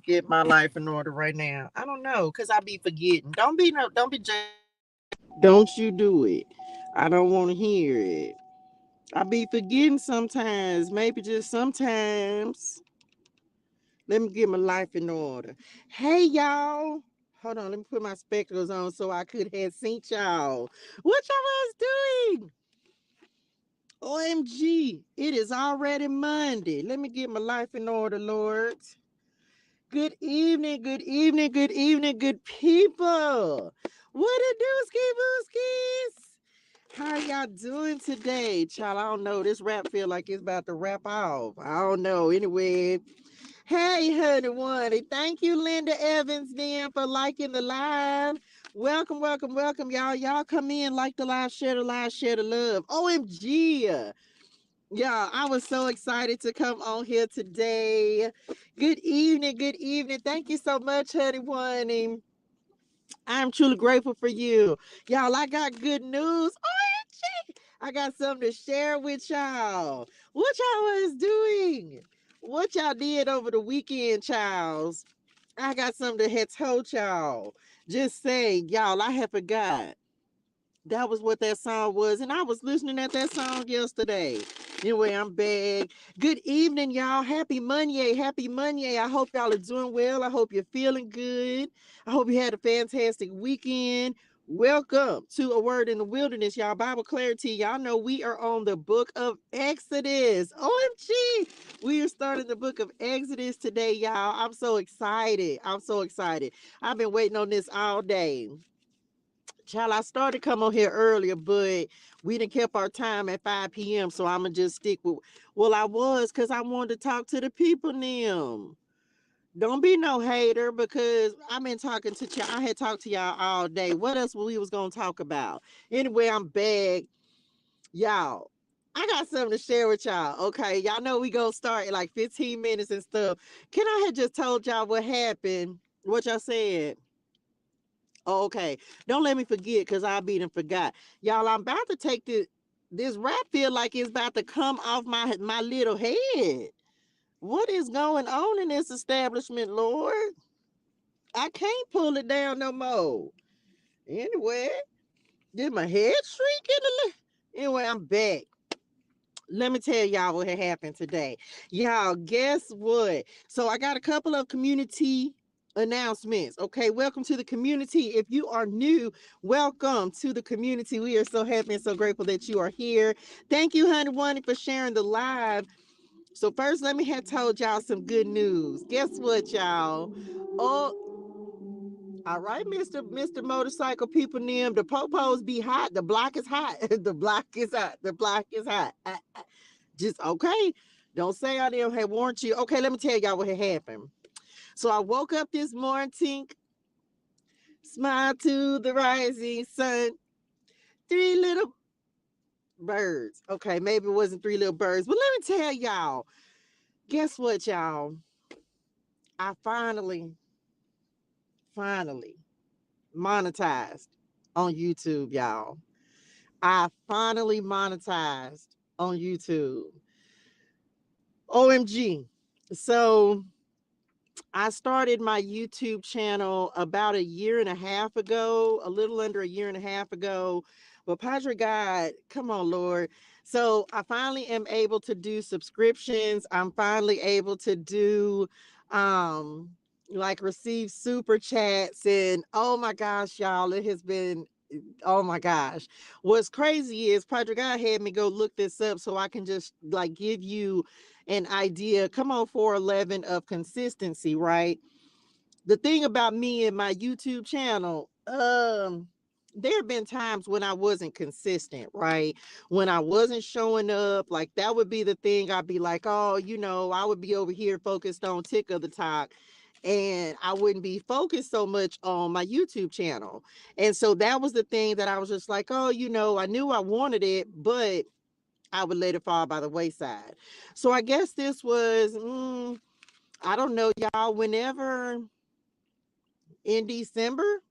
Get my life in order right now. I don't know, cause I be forgetting. Don't be. Don't you do it. I don't want to hear it. I be forgetting sometimes. Maybe just sometimes. Let me get my life in order. Hey y'all. Hold on, let me put my spectacles on so I could have seen y'all. What y'all was doing? OMG, it is already Monday. Let me get my life in order, Lord. Good evening, good evening, good evening, good people. What it do, ski booskies? How y'all doing today? Child, I don't know. This rap feel like it's about to wrap off. I don't know. Anyway, hey, honey, one. Thank you, Linda Evans, then, for liking the live. Welcome, welcome, welcome, y'all. Y'all come in, like the live, share the love. OMG. Yeah, I was so excited to come on here today. Good evening, good evening. Thank you so much, honey one. I'm truly grateful for you. Y'all, I got good news. OMG! I got something to share with y'all. What y'all was doing? What y'all did over the weekend, Charles? I got something to have told y'all. Just saying, y'all, I had forgot. That was what that song was. And I was listening at that song yesterday. Anyway, I'm back. Good evening, y'all. Happy Monday. Happy Monday. I hope y'all are doing well. I hope you're feeling good. I hope you had a fantastic weekend. Welcome to A Word in the Wilderness, y'all. Bible clarity. Y'all know we are on the book of Exodus. OMG. We are starting the book of Exodus today, y'all. I'm so excited. I'm so excited. I've been waiting on this all day. Child, I started come on here earlier, but we didn't kept our time at 5 p.m. So I'ma just stick with I was because I wanted to talk to the people now. Don't be no hater because I've been talking to y'all. I had talked to y'all all day. What else we was gonna talk about? Anyway, I'm back. Y'all. I got something to share with y'all. Okay. Y'all know we gonna start in like 15 minutes and stuff. Can I have just told y'all what happened? What y'all said? Oh, okay. Don't let me forget because I beat and forgot. Y'all, I'm about to take this rap feel like it's about to come off my little head. What is going on in this establishment, Lord? I can't pull it down no more. Anyway, did my head shrink in anyway, I'm back. Let me tell y'all what had happened today. Y'all, guess what? So I got a couple of community announcements. Okay, welcome to the community. If you are new, welcome to the community. We are so happy and so grateful that you are here. Thank you, Honey One, for sharing the live. So first, let me have told y'all some good news. Guess what, y'all? Oh, all right, Mr. Motorcycle people, them the popos be hot. The block is hot. The block is hot. The block is hot. Just okay. Don't say I didn't have warned you. Okay, let me tell y'all what had happened. So I woke up this morning, smile to the rising sun. Three little birds. Okay, maybe it wasn't three little birds, but let me tell y'all. Guess what, y'all? I finally monetized on YouTube, y'all. I finally monetized on YouTube. OMG. So I started my YouTube channel about a year and a half ago, a little under a year and a half ago. But Padre God, come on, Lord. So I finally am able to do subscriptions. I'm finally able to do um like receive super chats and oh my gosh, y'all, it has been oh my gosh. What's crazy is Padre God had me go look this up so I can just like give you an idea. Come on, 411 of consistency, right? The thing about me and my YouTube channel, there have been times when I wasn't consistent, right? When I wasn't showing up, like that would be the thing. I'd be like, oh, I would be over here focused on tick of the talk and I wouldn't be focused so much on my YouTube channel. And so that was the thing that I was just like, oh, I knew I wanted it, but I would let it fall by the wayside. So I guess this was, I don't know, y'all, whenever in December,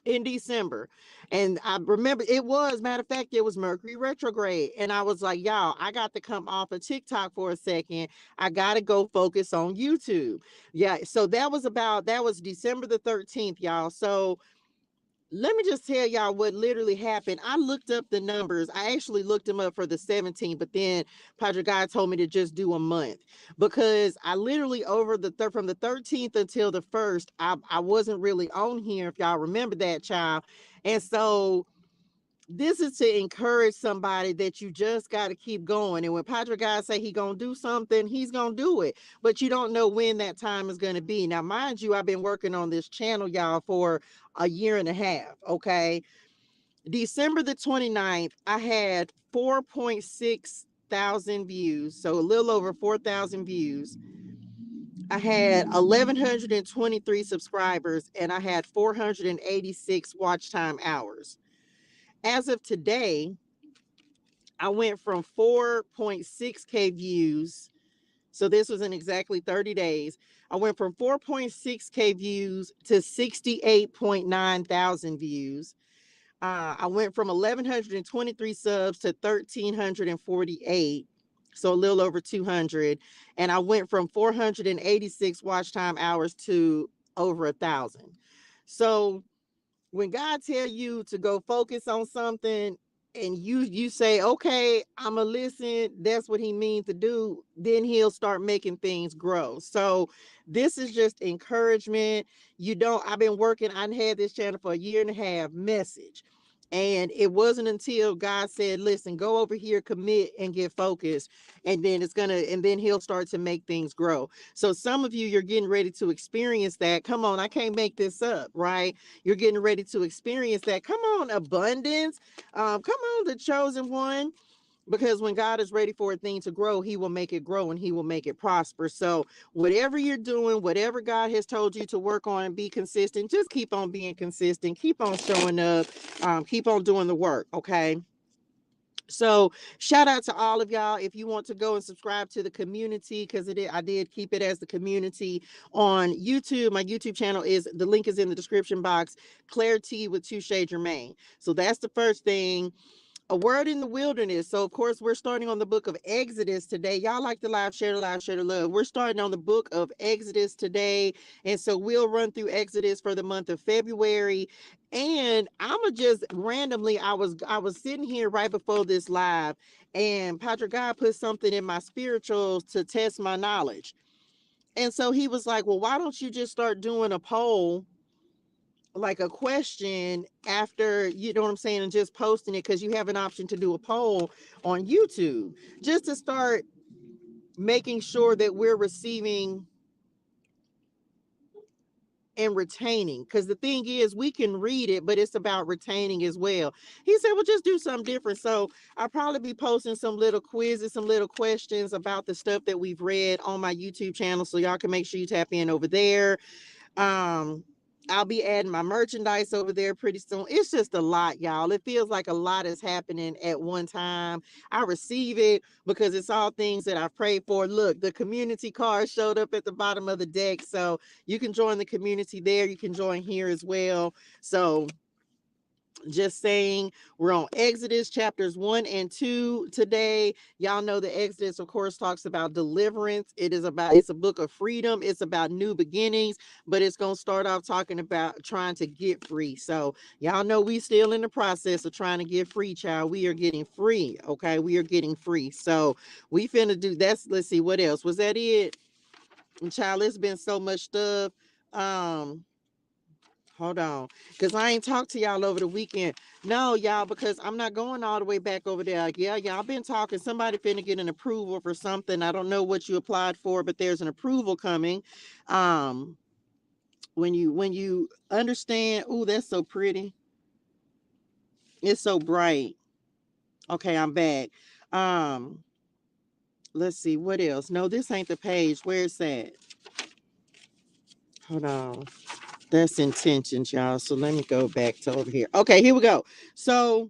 in December. And I remember it was, matter of fact, it was Mercury retrograde. And I was like, y'all, I got to come off of TikTok for a second. I got to go focus on YouTube. Yeah. So that was December the 13th, y'all. So let me just tell y'all what literally happened. I looked up the numbers. I actually looked them up for the 17th, but then Padre God told me to just do a month because I literally over the from the 13th until the 1st, I wasn't really on here, if y'all remember that, child. And so this is to encourage somebody that you just got to keep going. And when Padre God say he gonna do something, he's gonna do it. But you don't know when that time is gonna be. Now, mind you, I've been working on this channel, y'all, for a year and a half. Okay. December the 29th, I had 4.6 thousand views. So a little over 4,000 views. I had 1,123 subscribers and I had 486 watch time hours. As of today, I went from 4.6K views. So this was in exactly 30 days. I went from 4.6K views to 68.9 thousand views. I went from 1,123 subs to 1,348. So a little over 200. And I went from 486 watch time hours to over 1,000. So when God tell you to go focus on something and you say, okay, I'm gonna listen, that's what he means to do, then he'll start making things grow. So this is just encouragement. I've been working, I had this channel for a year and a half, message. And it wasn't until God said, listen, go over here, commit and get focused. And then he'll start to make things grow. So some of you, you're getting ready to experience that. Come on, I can't make this up, right? You're getting ready to experience that. Come on, abundance. Come on, the chosen one. Because when God is ready for a thing to grow, he will make it grow and he will make it prosper. So whatever you're doing, whatever God has told you to work on and be consistent, just keep on being consistent. Keep on showing up. Keep on doing the work. Okay. So shout out to all of y'all. If you want to go and subscribe to the community, because I did keep it as the community on YouTube. My YouTube channel the link is in the description box. Clarity with ToShae Germaine. So that's the first thing. A word in the wilderness. So of course we're starting on the book of Exodus today. Y'all like the live, share the love. We're starting on the book of Exodus today. And so we'll run through Exodus for the month of February. And I'ma just randomly, I was sitting here right before this live, and Patrick God put something in my spirituals to test my knowledge. And so he was like, well, why don't you just start doing a poll, like a question after, you know what I'm saying, and just posting it, because you have an option to do a poll on YouTube, just to start making sure that we're receiving and retaining. Because the thing is, we can read it, but it's about retaining as well. He said, well, just do something different. So I'll probably be posting some little quizzes, some little questions about the stuff that we've read on my YouTube channel, so y'all can make sure you tap in over there. I'll be adding my merchandise over there pretty soon. It's just a lot, y'all. It feels like a lot is happening at one time. I receive it because it's all things that I've prayed for. Look, the community card showed up at the bottom of the deck. So you can join the community there. You can join here as well. So just saying, we're on Exodus chapters 1 and 2 today. Y'all know the Exodus, of course, talks about deliverance. It's a book of freedom. It's about new beginnings, but it's going to start off talking about trying to get free. So y'all know we still in the process of trying to get free, child. We are getting free. Okay. We are getting free. So we finna do that's, let's see, what else was that it? And child, it's been so much stuff. Hold on, because I ain't talked to y'all over the weekend. No, y'all, because I'm not going all the way back over there. Yeah, y'all been talking. Somebody finna get an approval for something. I don't know what you applied for, but there's an approval coming. When you understand, oh, that's so pretty. It's so bright. Okay, I'm back. Let's see what else. No, this ain't the page. Where's that? Hold on. That's intentions, y'all. So let me go back to over here. Okay, here we go. So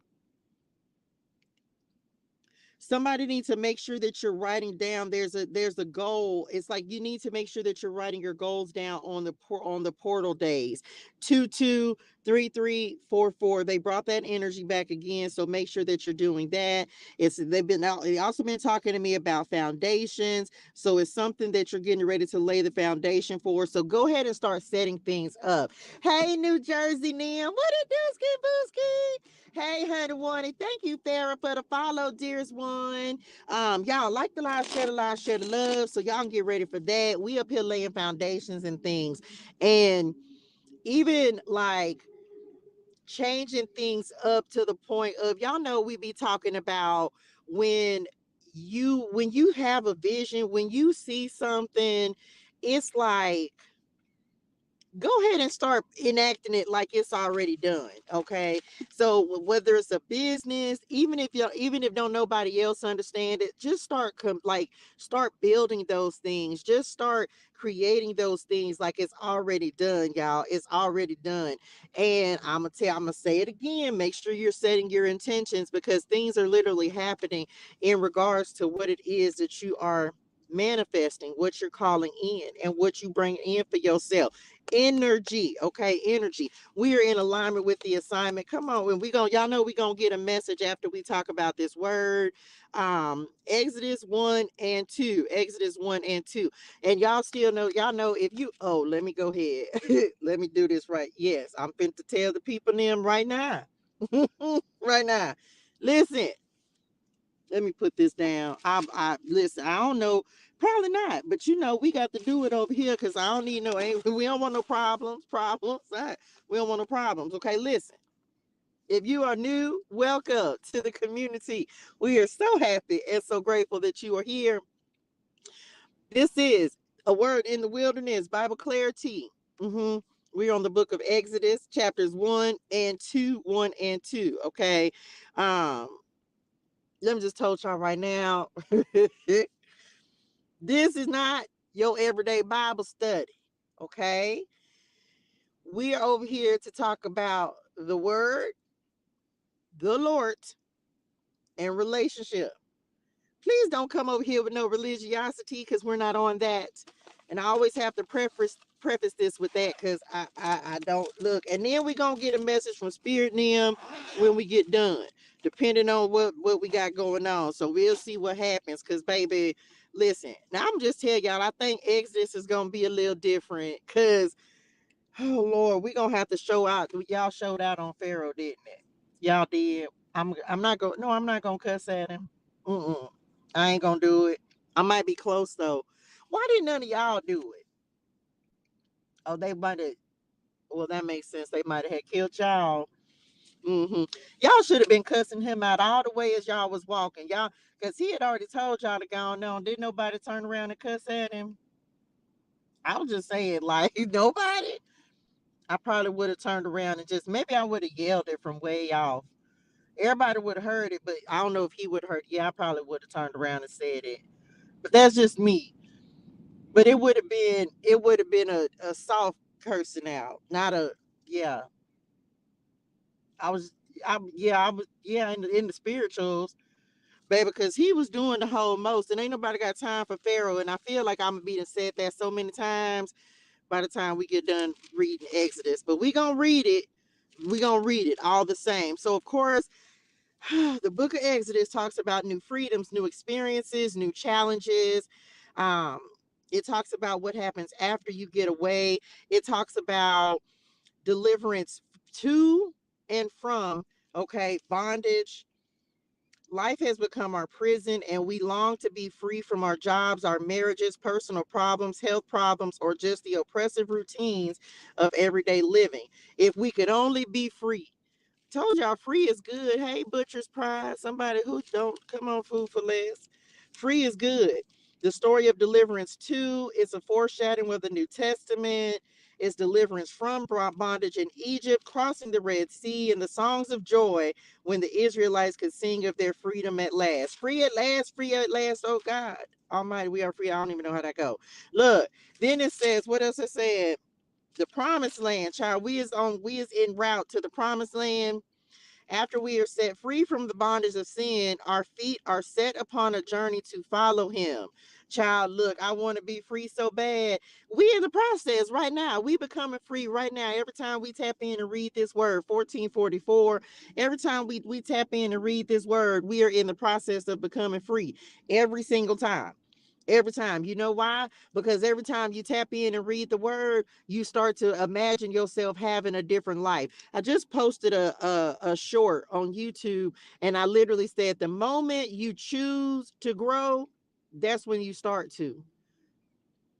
somebody needs to make sure that you're writing down. There's a goal. It's like you need to make sure that you're writing your goals down on the portal days. 223344. They brought that energy back again, so make sure that you're doing that. They also been talking to me about foundations, so it's something that you're getting ready to lay the foundation for. So go ahead and start setting things up. Hey, New Jersey, Nim, what it do, Ski Booski? Hey, honey, Wanty. Thank you, Farrah, for the follow, dearest one. Y'all like the live, share the love. So y'all can get ready for that. We up here laying foundations and things. And even like changing things up to the point of, y'all know we be talking about when you have a vision, when you see something, it's like go ahead and start enacting it like it's already done. Okay, so whether it's a business, even if don't nobody else understand it, just start building those things. Just start creating those things like it's already done, y'all. It's already done. And I'm gonna say it again, make sure you're setting your intentions, because things are literally happening in regards to what it is that you are manifesting, what you're calling in, and what you bring in for yourself. Energy. Okay, energy. We are in alignment with the assignment. Come on, when y'all know we gonna get a message after we talk about this word. Exodus 1 and 2. Exodus 1 and 2. And y'all know if you let me go ahead. Let me do this right. Yes, I'm finna to tell the people them right now. Right now. Listen, let me put this down. I listen, I don't know, probably not, but we got to do it over here, because I don't need no, we don't want no problems. We don't want no problems. Okay, listen. If you are new, welcome to the community. We are so happy and so grateful that you are here. This is a word in the wilderness, Bible clarity. We're on the book of Exodus, chapters 1 and 2, 1 and 2. Okay. Let me just tell y'all right now. This is not your everyday Bible study. Okay. We are over here to talk about the word, the Lord, and relationship. Please don't come over here with no religiosity, because we're not on that. And I always have to preface this with that, because I don't look. And then we're going to get a message from Spirit Nim when we get done, depending on what we got going on. So we'll see what happens, because, baby, listen. Now, I'm just telling y'all, I think Exodus is going to be a little different, because, oh, Lord, we're going to have to show out. Y'all showed out on Pharaoh, didn't it? Y'all did. I'm not going to, no, I'm not going to cuss at him. I ain't gonna do it. I might be close though. Why didn't none of y'all do it? Oh, they might have. Well, that makes sense. They might have had killed y'all. Y'all should have been cussing him out all the way as y'all was walking, y'all, because he had already told y'all to go on. Didn't nobody turn around and cuss at him? I was just saying, like, nobody. I probably would have turned around and just maybe I would have yelled it from way off. Everybody would have heard it, but I don't know if he would have heard. Yeah, I probably would have turned around and said it. But that's just me. But it would have been a soft cursing out, not a yeah. I was I was in the spirituals, baby, because he was doing the whole most, and ain't nobody got time for Pharaoh. And I feel like I'm being said that so many times by the time we get done reading Exodus. But we gonna read it. We gonna read it all the same. So of course, the book of Exodus talks about new freedoms, new experiences, new challenges. Um, it talks about what happens after you get away. It talks about deliverance to and from, okay, bondage. Life has become our prison, and we long to be free from our jobs, our marriages, personal problems, health problems, or just the oppressive routines of everyday living. If we could only be free. Told y'all free is good. Hey, Butcher's Pride. Somebody who don't come on food for less. Free is good. The story of deliverance 2 is a foreshadowing of the New Testament. It's deliverance from bondage in Egypt, crossing the Red Sea, and the songs of joy when the Israelites could sing of their freedom at last. Free at last, free at last. Oh God Almighty, we are free. I don't even know how that go. Look, then it says, what else it said? The promised land, child. We is en route to the promised land. After we are set free from the bondage of sin, our feet are set upon a journey to follow him. Child, look, I want to be free so bad. We in the process right now. We becoming free right now. Every time we tap in and read this word, 1444, every time we tap in and read this word, we are in the process of becoming free every single time. Every time. You know why? Because every time you tap in and read the word, you start to imagine yourself having a different life. I just posted a short on YouTube, and I literally said the moment you choose to grow, that's when you start to.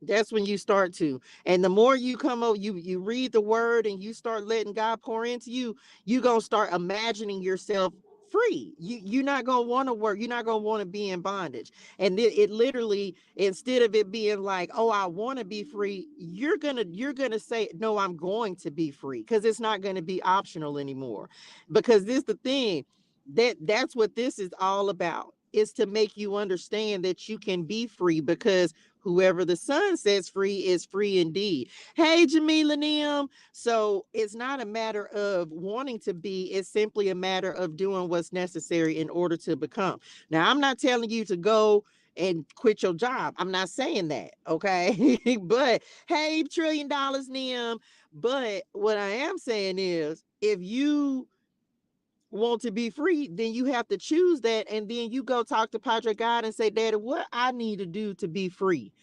That's when you start to. And the more you come up, you read the word and you start letting God pour into you, you're gonna start imagining yourself free. You're not gonna want to work, you're not gonna want to be in bondage. And it literally, instead of it being like, oh, I want to be free, you're gonna say, no, I'm going to be free, because it's not gonna be optional anymore. Because this the thing, that's what this is all about. Is to make you understand that you can be free, because whoever the Son sets free is free indeed. Hey, Jamila Nim. So it's not a matter of wanting to be, it's simply a matter of doing what's necessary in order to become. Now, I'm not telling you to go and quit your job. I'm not saying that, okay? But hey, $1 trillion, Nim. But what I am saying is, if you want to be free, then you have to choose that, and then you go talk to Padre God and say, Daddy, what I need to do to be free?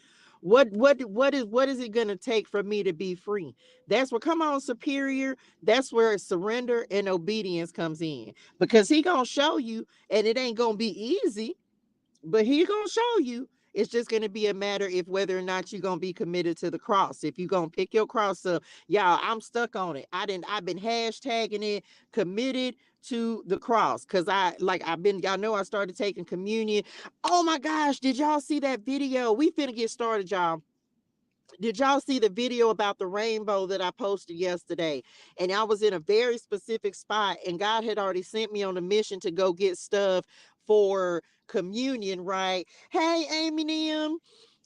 What is it going to take for me to be free? That's where, come on, Superior, that's where surrender and obedience comes in, because he gonna show you, and it ain't gonna be easy, but he gonna show you. It's just gonna be a matter if whether or not you're gonna be committed to the cross. If you're gonna pick your cross up, y'all, I'm stuck on it. I've been hashtagging it, committed to the cross, because y'all know I started taking communion. Oh my gosh, did y'all see that video? We finna get started, y'all. Did y'all see the video about the rainbow that I posted yesterday? And I was in a very specific spot, and God had already sent me on a mission to go get stuff for communion, right? Hey, Amy Nim.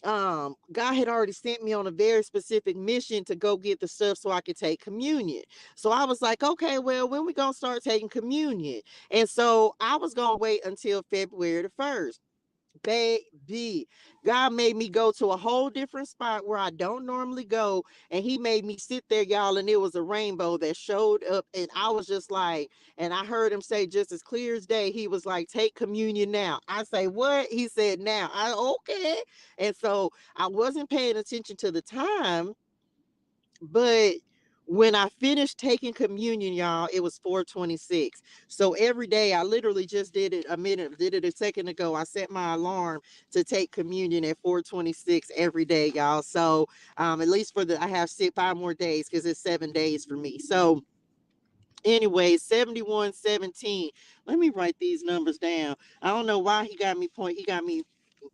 God had already sent me on a very specific mission to go get the stuff so I could take communion. So I was like, okay, well, when we gonna start taking communion? And so I was gonna wait until February the 1st. Baby, God made me go to a whole different spot where I don't normally go, and he made me sit there, y'all, and it was a rainbow that showed up, and I was just like, and I heard him say just as clear as day, he was like, take communion now. I say, what? He said, now. I, okay. And so I wasn't paying attention to the time, but when I finished taking communion, y'all, it was 4:26. So every day, I literally just did it a second ago. I set my alarm to take communion at 4:26 every day, y'all. So at least I have 5 more days, because it's 7 days for me. So anyway, 71:17. Let me write these numbers down. I don't know why he got me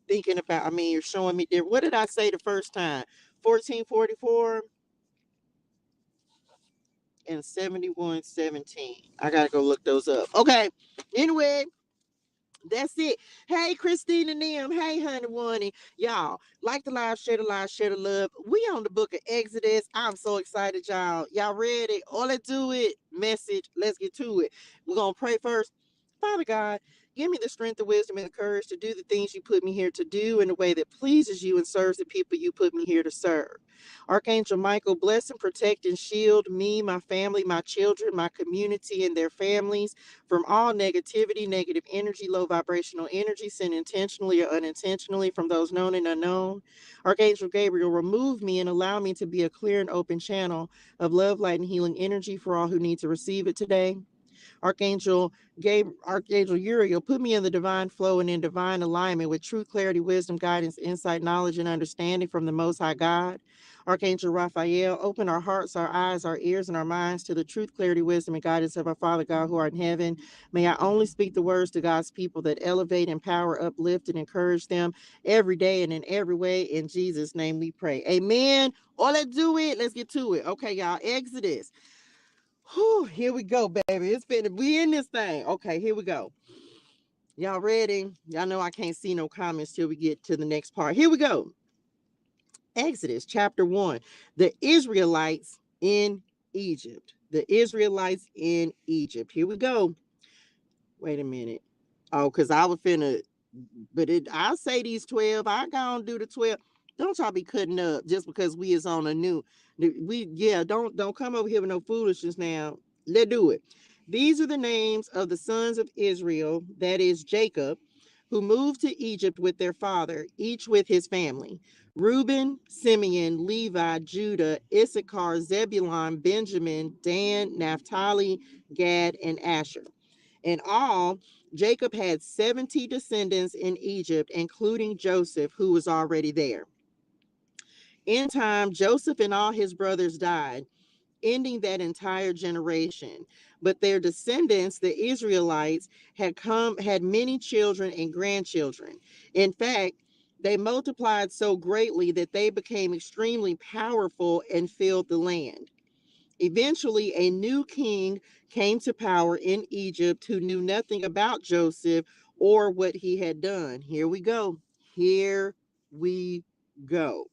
thinking about, you're showing me different. What did I say the first time? 1444 and 71:17. I gotta go look those up. Okay. Anyway, that's it. Hey, Christina Nim. Hey, honey, Wonnie. Y'all, like the live, share the love. We on the book of Exodus. I'm so excited, y'all. Y'all ready? All let's do it. Message. Let's get to it. We're gonna pray first. Father God, give me the strength, the wisdom, and the courage to do the things you put me here to do in a way that pleases you and serves the people you put me here to serve. Archangel Michael, bless and protect and shield me, my family, my children, my community, and their families from all negativity, negative energy, low vibrational energy, sent intentionally or unintentionally from those known and unknown. Archangel Gabriel, remove me and allow me to be a clear and open channel of love, light, and healing energy for all who need to receive it today. Archangel Uriel, put me in the divine flow and in divine alignment with true clarity, wisdom, guidance, insight, knowledge, and understanding from the Most High God. Archangel Raphael, open our hearts, our eyes, our ears, and our minds to the truth, clarity, wisdom, and guidance of our Father God who art in heaven. May I only speak the words to God's people that elevate, empower, uplift, and encourage them every day and in every way. In Jesus' name we pray. Amen. Or let's do it. Let's get to it. Okay, y'all. Exodus. Whew, here we go, baby. We in this thing. Okay, here we go. Y'all ready? Y'all know I can't see no comments till we get to the next part. Here we go. Exodus chapter 1. The Israelites in Egypt. The Israelites in Egypt. Here we go. Wait a minute. Oh, because I was finna, but I'll say these 12. I gonna do the 12. Don't y'all be cutting up just because we is on a new. Don't come over here with no foolishness now. Let's do it. These are the names of the sons of Israel, that is Jacob, who moved to Egypt with their father, each with his family. Reuben, Simeon, Levi, Judah, Issachar, Zebulun, Benjamin, Dan, Naphtali, Gad, and Asher. In all, Jacob had 70 descendants in Egypt, including Joseph, who was already there. In time, Joseph and all his brothers died, ending that entire generation. But their descendants, the Israelites, had many children and grandchildren. In fact, they multiplied so greatly that they became extremely powerful and filled the land. Eventually, a new king came to power in Egypt who knew nothing about Joseph or what he had done. Here we go. Here we go.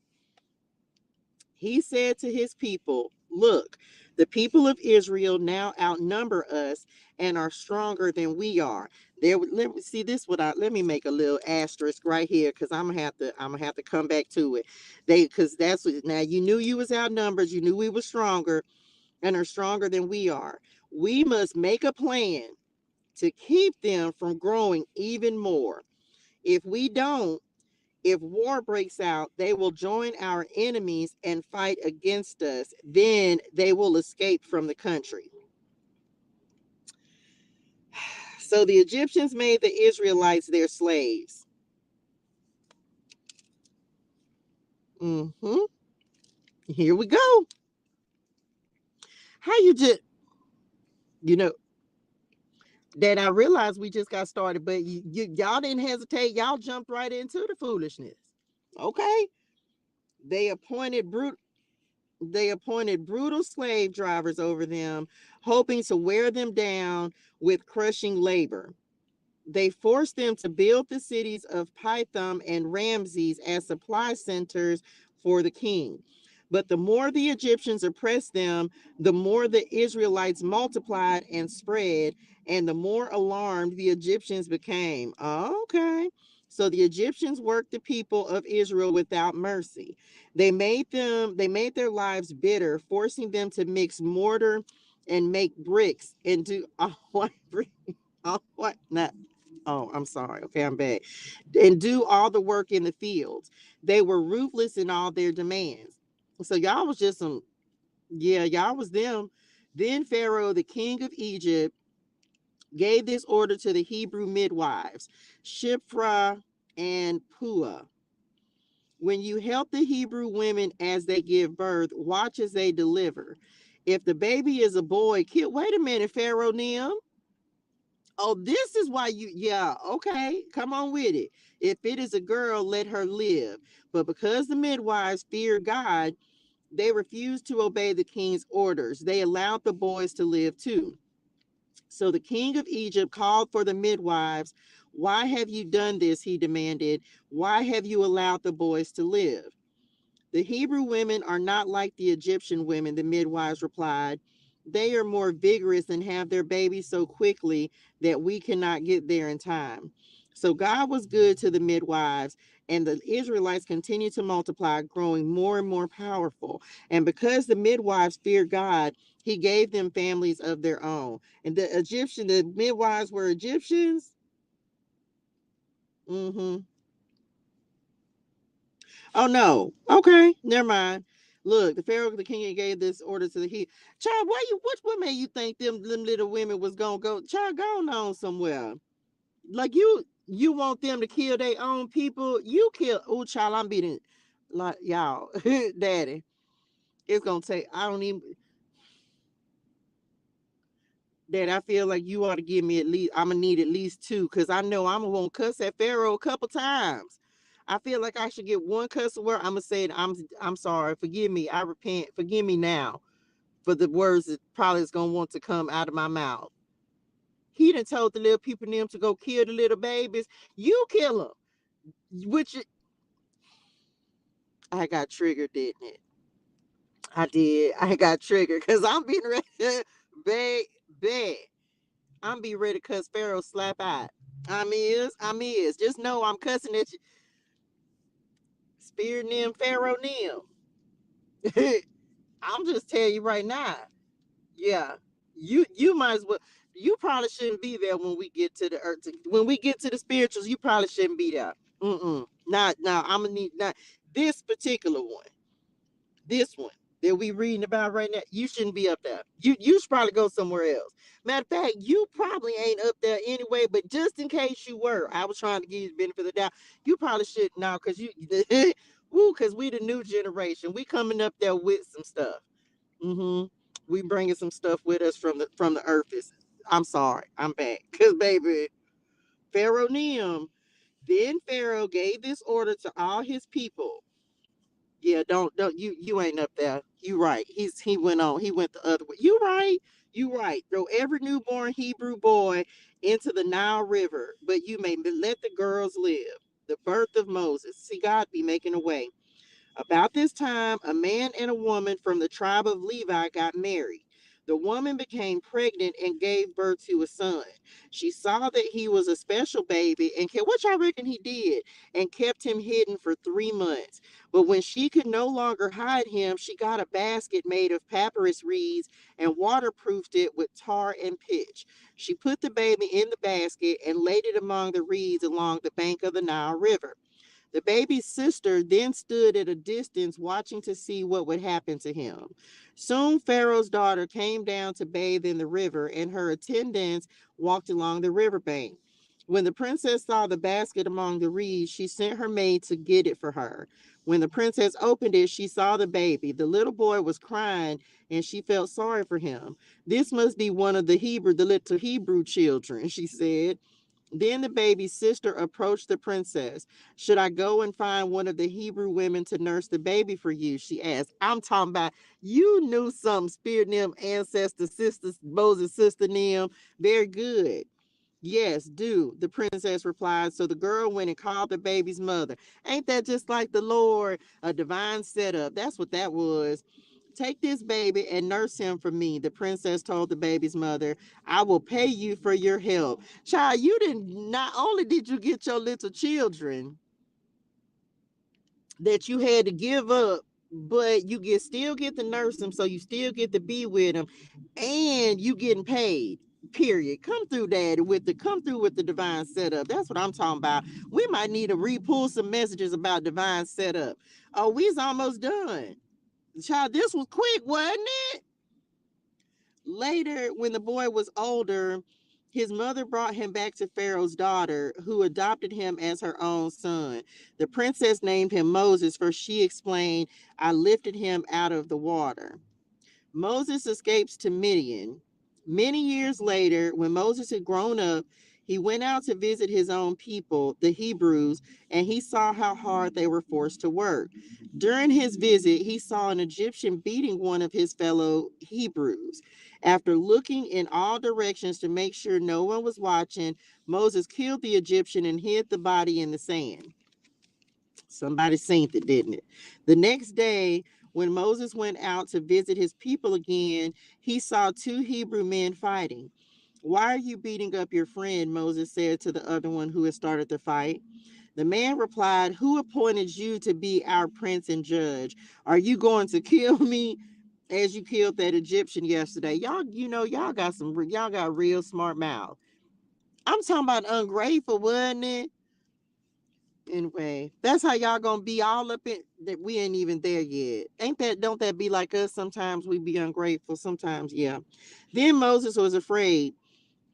He said to his people, "Look, the people of Israel now outnumber us and are stronger than we are." Let me see this. Let me make a little asterisk right here because I'm gonna have to come back to it. Because that's what, now you knew you was outnumbered. You knew we were stronger and are stronger than we are. We must make a plan to keep them from growing even more. If we don't, if war breaks out, they will join our enemies and fight against us. Then they will escape from the country. So the Egyptians made the Israelites their slaves. Mm-hmm. Here we go. How you just, you know, that I realized we just got started, but y'all didn't hesitate. Y'all jumped right into the foolishness. Okay. They appointed brute they appointed brutal slave drivers over them, hoping to wear them down with crushing labor. They forced them to build the cities of Pithom and Ramses as supply centers for the king. But the more the Egyptians oppressed them, the more the Israelites multiplied and spread, and the more alarmed the Egyptians became. Okay. So the Egyptians worked the people of Israel without mercy. They made their lives bitter, forcing them to mix mortar and make bricks and do what not. Oh, I'm sorry. Okay, I'm back. And do all the work in the fields. They were ruthless in all their demands. So y'all was just some, yeah, y'all was them. Then Pharaoh, the king of Egypt, gave this order to the Hebrew midwives, Shiphrah and Puah. When you help the Hebrew women as they give birth, watch as they deliver. If the baby is a boy, kill. Wait a minute, Pharaoh Neum. Oh, this is why yeah, okay, come on with it. If it is a girl, let her live. But because the midwives feared God, they refused to obey the king's orders. They allowed the boys to live too. So the king of Egypt called for the midwives. "Why have you done this?" he demanded. "Why have you allowed the boys to live?" "The Hebrew women are not like the Egyptian women," the midwives replied. "They are more vigorous and have their babies so quickly that we cannot get there in time." So God was good to the midwives, and the Israelites continued to multiply, growing more and more powerful. And because the midwives feared God, he gave them families of their own. And the midwives were Egyptians. Mm-hmm. Oh no. Okay, never mind. Look, the Pharaoh, the king, gave this order to the he. Child, what made you think them little women was gonna go? Child, go on somewhere. Like you want them to kill their own people. You kill. Oh, child, I'm beating. Like y'all, daddy. It's gonna take. I don't even. Dad, I feel like you ought to give me at least. I'm gonna need at least two, cause I know I'm gonna cuss at Pharaoh a couple times. I feel like I should get one cuss word. I'm gonna say, I'm sorry. Forgive me. I repent. Forgive me now for the words that probably is gonna want to come out of my mouth. He done told the little people them to go kill the little babies. You kill them. Which I got triggered, didn't it? I did. I got triggered because I'm being ready bad, bad. I'm be ready to cuss Pharaoh slap out. I'm is. Just know I'm cussing at you. Spirit nim, Pharaoh nim. I'm just telling you right now. Yeah. You might as well, you probably shouldn't be there when we get to the earth. When we get to the spirituals, you probably shouldn't be there. Not now. I'm gonna need not this particular one. This one that we reading about right now, you shouldn't be up there. You should probably go somewhere else. Matter of fact, you probably ain't up there anyway, but just in case you were, I was trying to give you the benefit of the doubt. You probably should now because you woo, because we the new generation. We coming up there with some stuff. Mm-hmm. We bringing some stuff with us from the earth. I'm sorry. I'm back. Cause baby, Pharaoh Neum, then Pharaoh gave this order to all his people. Yeah, don't you ain't up there. You right. He went on. He went the other way. You right. You right. Throw every newborn Hebrew boy into the Nile River, but you may let the girls live. The birth of Moses. See, God be making a way. About this time, a man and a woman from the tribe of Levi got married. The woman became pregnant and gave birth to a son. She saw that he was a special baby and what y'all reckon he did? And kept him hidden for 3 months. But when she could no longer hide him, she got a basket made of papyrus reeds and waterproofed it with tar and pitch. She put the baby in the basket and laid it among the reeds along the bank of the Nile River. The baby's sister then stood at a distance watching to see what would happen to him. Soon Pharaoh's daughter came down to bathe in the river, and her attendants walked along the riverbank. When the princess saw the basket among the reeds, she sent her maid to get it for her. When the princess opened it, she saw the baby. The little boy was crying, and she felt sorry for him. This must be one of the little Hebrew children, she said. Then the baby's sister approached the princess. Should I go and find one of the Hebrew women to nurse the baby for you? She asked. I'm talking about you knew something, Spirit Nim, ancestor, sisters, Moses, sister Nim. Very good. Yes, do, the princess replied. So the girl went and called the baby's mother. Ain't that just like the Lord? A divine setup. That's what that was. Take this baby and nurse him for me, the princess told the baby's mother. I will pay you for your help. Child, you didn't, not only did you get your little children that you had to give up, but you still get to nurse them, so you still get to be with them, and you getting paid. Period. Come through with the divine setup. That's what I'm talking about. We might need to re-pull some messages about divine setup. Oh, we's almost done. Child, this was quick, wasn't it? Later, when the boy was older, his mother brought him back to Pharaoh's daughter, who adopted him as her own son. The princess named him Moses, for she explained, I lifted him out of the water. Moses escapes to Midian. Many years later, when Moses had grown up, he went out to visit his own people, the Hebrews, and he saw how hard they were forced to work. During his visit, he saw an Egyptian beating one of his fellow Hebrews. After looking in all directions to make sure no one was watching, Moses killed the Egyptian and hid the body in the sand. Somebody seen it, didn't it? The next day, when Moses went out to visit his people again, he saw two Hebrew men fighting. Why are you beating up your friend? Moses said to the other one who had started the fight. The man replied, who appointed you to be our prince and judge? Are you going to kill me as you killed that Egyptian yesterday? Y'all, y'all got real smart mouth. I'm talking about ungrateful, wasn't it? Anyway, that's how y'all gonna be all up in that. We ain't even there yet. Ain't that, don't that be like us? Sometimes we be ungrateful. Sometimes, yeah. Then Moses was afraid,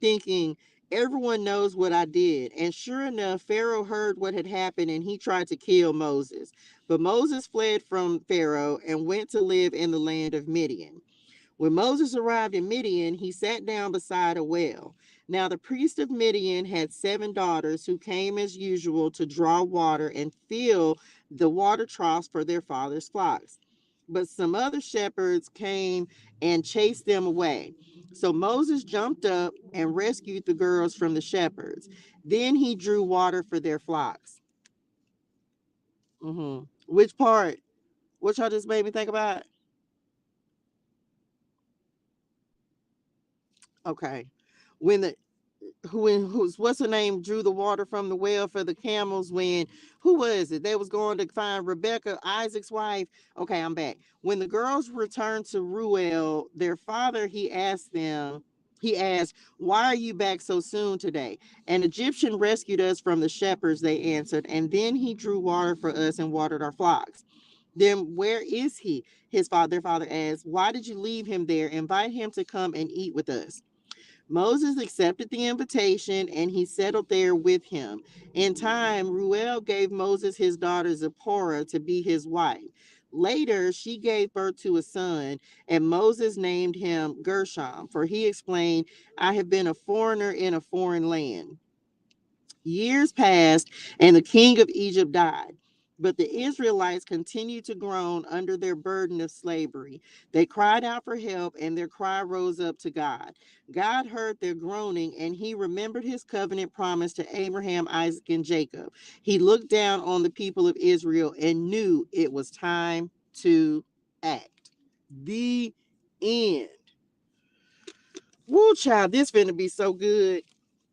thinking, everyone knows what I did. And sure enough, Pharaoh heard what had happened and he tried to kill Moses. But Moses fled from Pharaoh and went to live in the land of Midian. When Moses arrived in Midian, he sat down beside a well. Now the priest of Midian had 7 daughters who came as usual to draw water and fill the water troughs for their father's flocks. But some other shepherds came and chased them away. So Moses jumped up and rescued the girls from the shepherds. Then he drew water for their flocks. Which part? What y'all just made me think about? Okay. when the who's what's her name drew the water from the well for the camels, when who was it? They was going to find Rebecca, Isaac's wife. Okay, I'm back. When the girls returned to Ruel, their father, he asked, "Why are you back so soon today?" "An Egyptian rescued us from the shepherds," they answered, "and then he drew water for us and watered our flocks." "Then where is he?" Their father asked. "Why did you leave him there? Invite him to come and eat with us." Moses accepted the invitation and he settled there with him. In time, Ruel gave Moses his daughter Zipporah to be his wife. Later, she gave birth to a son, and Moses named him Gershom, for he explained, "I have been a foreigner in a foreign land." Years passed, and the king of Egypt died. But the Israelites continued to groan under their burden of slavery. They cried out for help, and their cry rose up to God. God heard their groaning, and he remembered his covenant promise to Abraham, Isaac, and Jacob. He looked down on the people of Israel and knew it was time to act. The end. Woo, child, this finna be so good.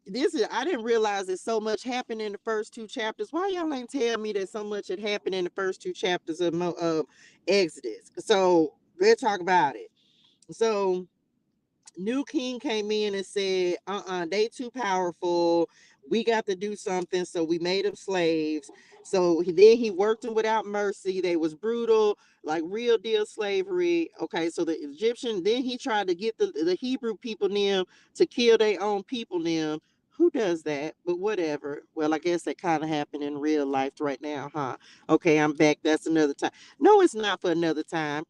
I didn't realize that so much happened in the first two chapters. Why y'all ain't tell me that so much had happened in the first two chapters of Exodus? So let's talk about it. So new king came in and said, they too powerful. We got to do something. So we made them slaves. So then he worked them without mercy. They was brutal, like real deal slavery. Okay, so the Egyptian, then he tried to get the Hebrew people them to kill their own people them. Who does that? But whatever. Well, I guess that kind of happened in real life right now, huh? Okay, I'm back. That's another time. No, it's not for another time,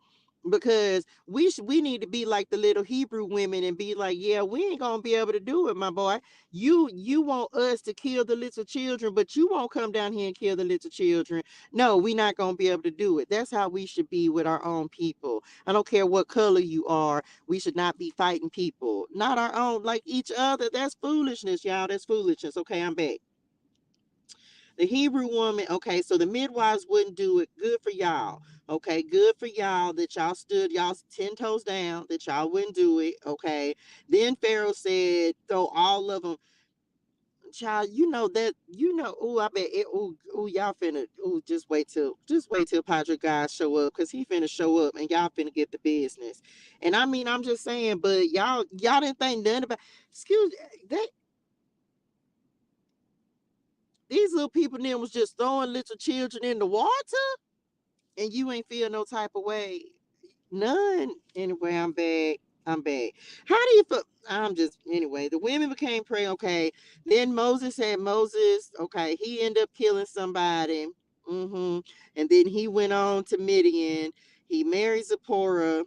because we need to be like the little Hebrew women and be like, yeah, we ain't gonna be able to do it, my boy. You want us to kill the little children, but you won't come down here and kill the little children. No, we not gonna be able to do it. That's how we should be with our own people. I don't care what color you are. We should not be fighting people, not our own, like each other. That's foolishness, y'all. That's foolishness. Okay, I'm back. The Hebrew woman, okay, so the midwives wouldn't do it. Good for y'all. Okay, good for y'all that y'all stood y'all 10 toes down, that y'all wouldn't do it. Okay. Then Pharaoh said, throw all of them. Child, oh, I bet it, oh, y'all finna, oh, just wait till Padre God show up, because he finna show up and y'all finna get the business. And I mean, I'm just saying, but y'all didn't think nothing about, excuse that. These little people then was just throwing little children in the water, and you ain't feel no type of way. None. Anyway, I'm back. I'm back. How do you feel? I'm just, anyway, the women became prey. Okay. Then Moses, okay, he ended up killing somebody. And then he went on to Midian. He married Zipporah.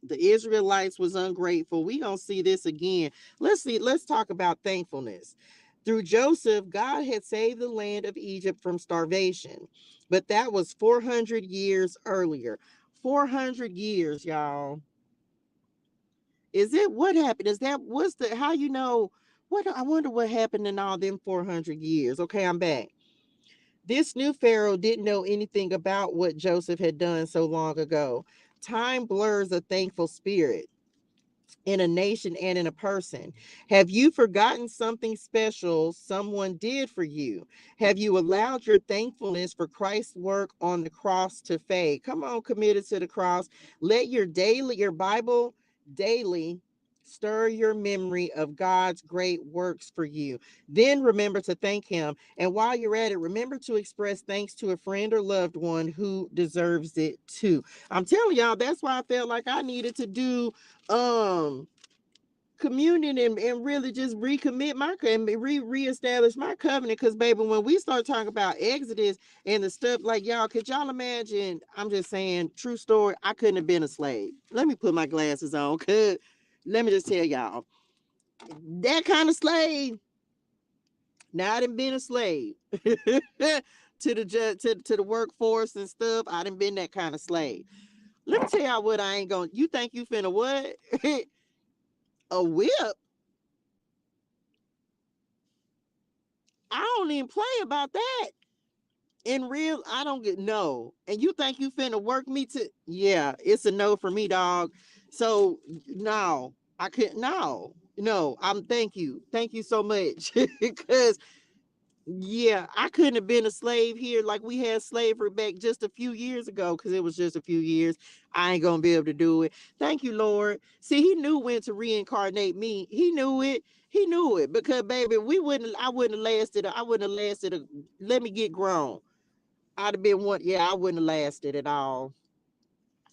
The Israelites was ungrateful. We gonna see this again. Let's talk about thankfulness. Through Joseph, God had saved the land of Egypt from starvation, but that was 400 years earlier. 400 years, y'all. Is it what happened? Is that what's the how you know what? I wonder what happened in all them 400 years. Okay, I'm back. This new Pharaoh didn't know anything about what Joseph had done so long ago. Time blurs a thankful spirit in a nation and in a person. Have you forgotten something special someone did for you? Have you allowed your thankfulness for Christ's work on the cross to fade? Come on, committed to the cross. Let your Bible daily stir your memory of God's great works for you. Then remember to thank him. And while you're at it, remember to express thanks to a friend or loved one who deserves it too. I'm telling y'all, that's why I felt like I needed to do communion and really just recommit my and reestablish my covenant, because baby, when we start talking about Exodus and the stuff, like, y'all, could y'all imagine? I'm just saying, true story, I couldn't have been a slave. Let me put my glasses on, cause let me just tell y'all, that kind of slave. Now I done been a slave to the workforce and stuff. I done been that kind of slave. Let me tell y'all what I ain't gonna. You think you finna what? A whip? I don't even play about that. In real, I don't get no. And you think you finna work me to? Yeah, it's a no for me, dog. So no. I couldn't. No, thank you. Thank you so much. Because yeah, I couldn't have been a slave here like we had slavery back just a few years ago, because it was just a few years. I ain't gonna be able to do it. Thank you, Lord. See, he knew when to reincarnate me. He knew it. He knew it, because baby, I wouldn't have lasted. I wouldn't have lasted. Let me get grown. I'd have been one. Yeah, I wouldn't have lasted at all.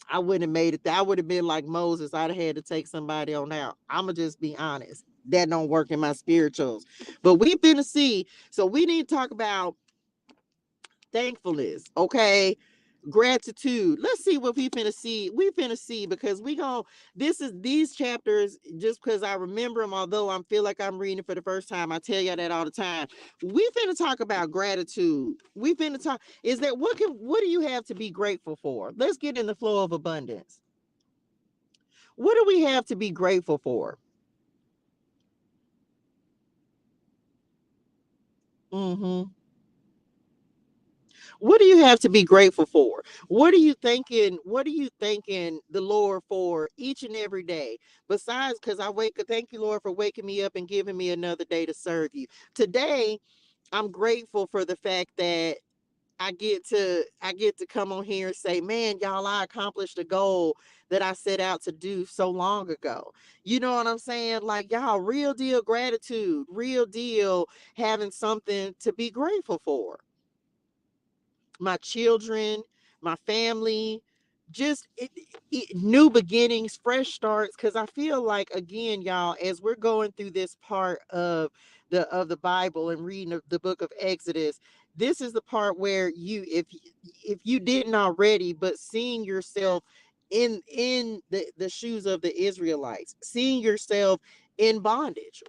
I wouldn't have made it. I would have been like Moses. I'd have had to take somebody on out. I'ma just be honest. That don't work in my spirituals. But we finna see. So we need to talk about thankfulness, okay? Gratitude. Let's see what we finna see. We finna see, because we gon' this is these chapters, just because I remember them, although I feel like I'm reading it for the first time. I tell y'all that all the time. We finna talk about gratitude. We finna talk. Is that what do you have to be grateful for? Let's get in the flow of abundance. What do we have to be grateful for? Mm-hmm. What do you have to be grateful for? What are you thanking? What are you thanking the Lord for each and every day? Besides, because I wake up, thank you, Lord, for waking me up and giving me another day to serve you. Today, I'm grateful for the fact that I get to come on here and say, man, y'all, I accomplished a goal that I set out to do so long ago. You know what I'm saying? Like, y'all, real deal gratitude, real deal having something to be grateful for. My children, my family, just new beginnings, fresh starts. Because I feel like, again, y'all, as we're going through this part of the Bible and reading the book of Exodus, this is the part where if you didn't already, but seeing yourself in the shoes of the Israelites, seeing yourself in bondage.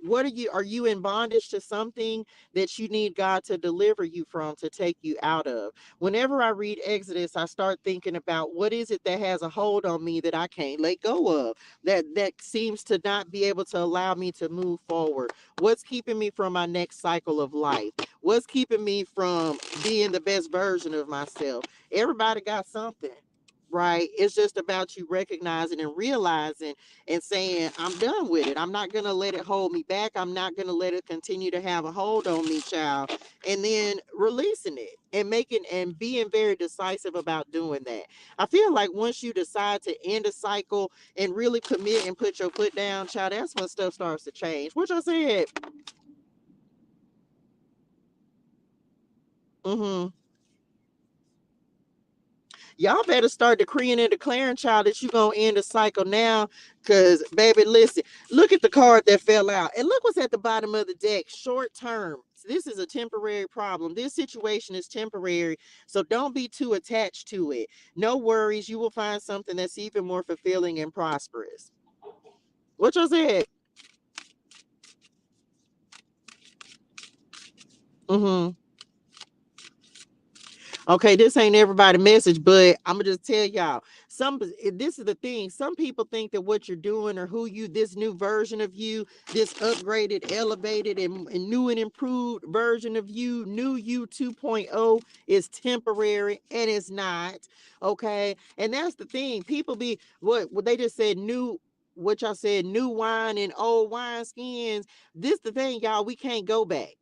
Are you in bondage to something that you need God to deliver you from, to take you out of? Whenever I read Exodus, I start thinking about what is it that has a hold on me that I can't let go of, that seems to not be able to allow me to move forward. What's keeping me from my next cycle of life? What's keeping me from being the best version of myself? Everybody got something. Right? It's just about you recognizing and realizing and saying, I'm done with it. I'm not going to let it hold me back. I'm not going to let it continue to have a hold on me, child. And then releasing it and making and being very decisive about doing that. I feel like once you decide to end a cycle and really commit and put your foot down, child, that's when stuff starts to change. Which I said, mm-hmm. Y'all better start decreeing and declaring, child, that you gonna end the cycle now. Cause baby, listen, look at the card that fell out. And look what's at the bottom of the deck. Short term. This is a temporary problem. This situation is temporary. So don't be too attached to it. No worries. You will find something that's even more fulfilling and prosperous. What you said? Mm-hmm. Okay, this ain't everybody message, but I'm gonna just tell y'all. This is the thing. Some people think that what you're doing, or this new version of you, this upgraded, elevated, and new and improved version of you, new you 2.0, is temporary, and it's not. Okay, and that's the thing. People be what they just said new. What y'all said, new wine and old wine skins. This the thing, y'all. We can't go back.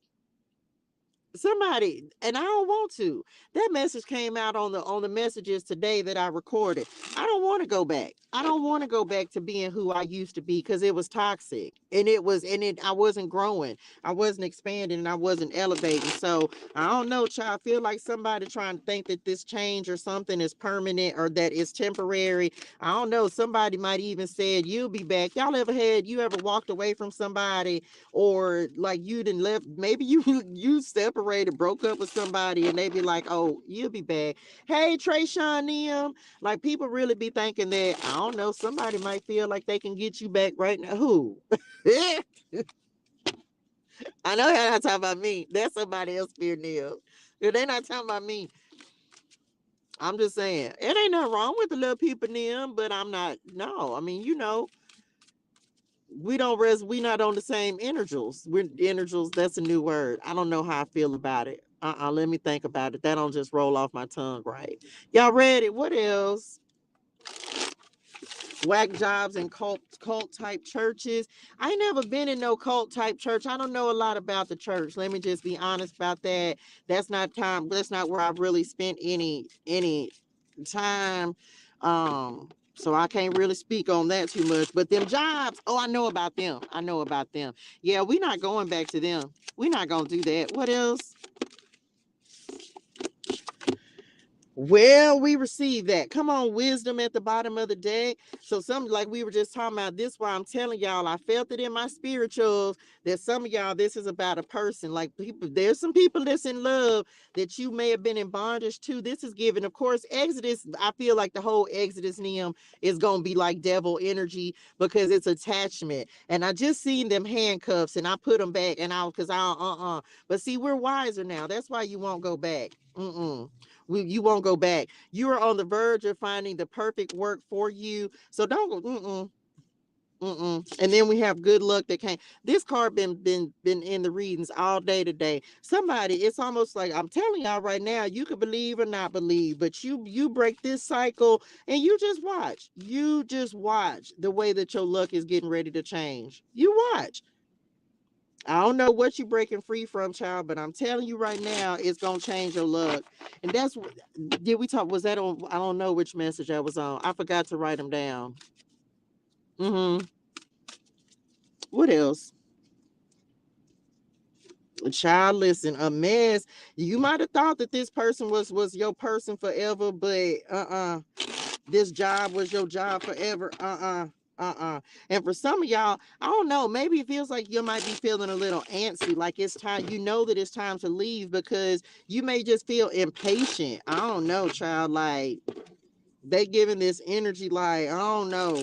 Somebody, and I don't want to. That message came out on the messages today that I recorded. I don't want to go back. I don't want to go back to being who I used to be, because it was toxic, and I wasn't growing, I wasn't expanding, and I wasn't elevating. So I don't know, child. I feel like somebody trying to think that this change or something is permanent or that it's temporary. I don't know. Somebody might even said you'll be back. You ever walked away from somebody, or like you didn't left, maybe you separated, broke up with somebody, and they be like, oh, you'll be back. Hey, Trayshawn, them, like, people really be thinking that, I don't know, somebody might feel like they can get you back right now. Who? I know they're not talking about me. That's somebody else fear them. If they're not talking about me, I'm just saying it ain't nothing wrong with the little people in them, but I'm not. No, I mean, we not on the same energials. We're energials. That's a new word. I don't know how I feel about it. Let me think about it. That don't just roll off my tongue, right? Y'all ready? What else? whack jobs and cult type churches. I ain't never been in no cult type church. I don't know a lot about the church. Let me just be honest about that. That's not where I've really spent any time. So I can't really speak on that too much. But them jobs, oh, I know about them. I know about them. Yeah, we're not going back to them. We're not gonna do that. What else? Well, we receive that. Come on, wisdom at the bottom of the deck. So some, like we were just talking about, this why I'm telling y'all, I felt it in my spirituals that some of y'all, this is about a person. Like people, there's some people that's in love that you may have been in bondage to. This is given, of course, Exodus. I feel like the whole Exodus NEM is gonna be like devil energy because it's attachment. And I just seen them handcuffs and I put them back and I because I But see, we're wiser now. That's why you won't go back. You won't go back. You are on the verge of finding the perfect work for you. So don't go. And then we have good luck that came. This card been in the readings all day today. Somebody, it's almost like I'm telling y'all right now. You can believe or not believe, but you break this cycle and you just watch. You just watch the way that your luck is getting ready to change. You watch. I don't know what you're breaking free from, child, but I'm telling you right now, it's gonna change your luck. And that's what did we talk? Was that on? I don't know which message I was on. I forgot to write them down. What else? Child, listen, a mess. You might have thought that this person was your person forever, but this job was your job forever. And for some of y'all, I don't know, maybe it feels like you might be feeling a little antsy, like it's time, you know that it's time to leave because you may just feel impatient. I don't know, child, like they giving this energy, like, I don't know,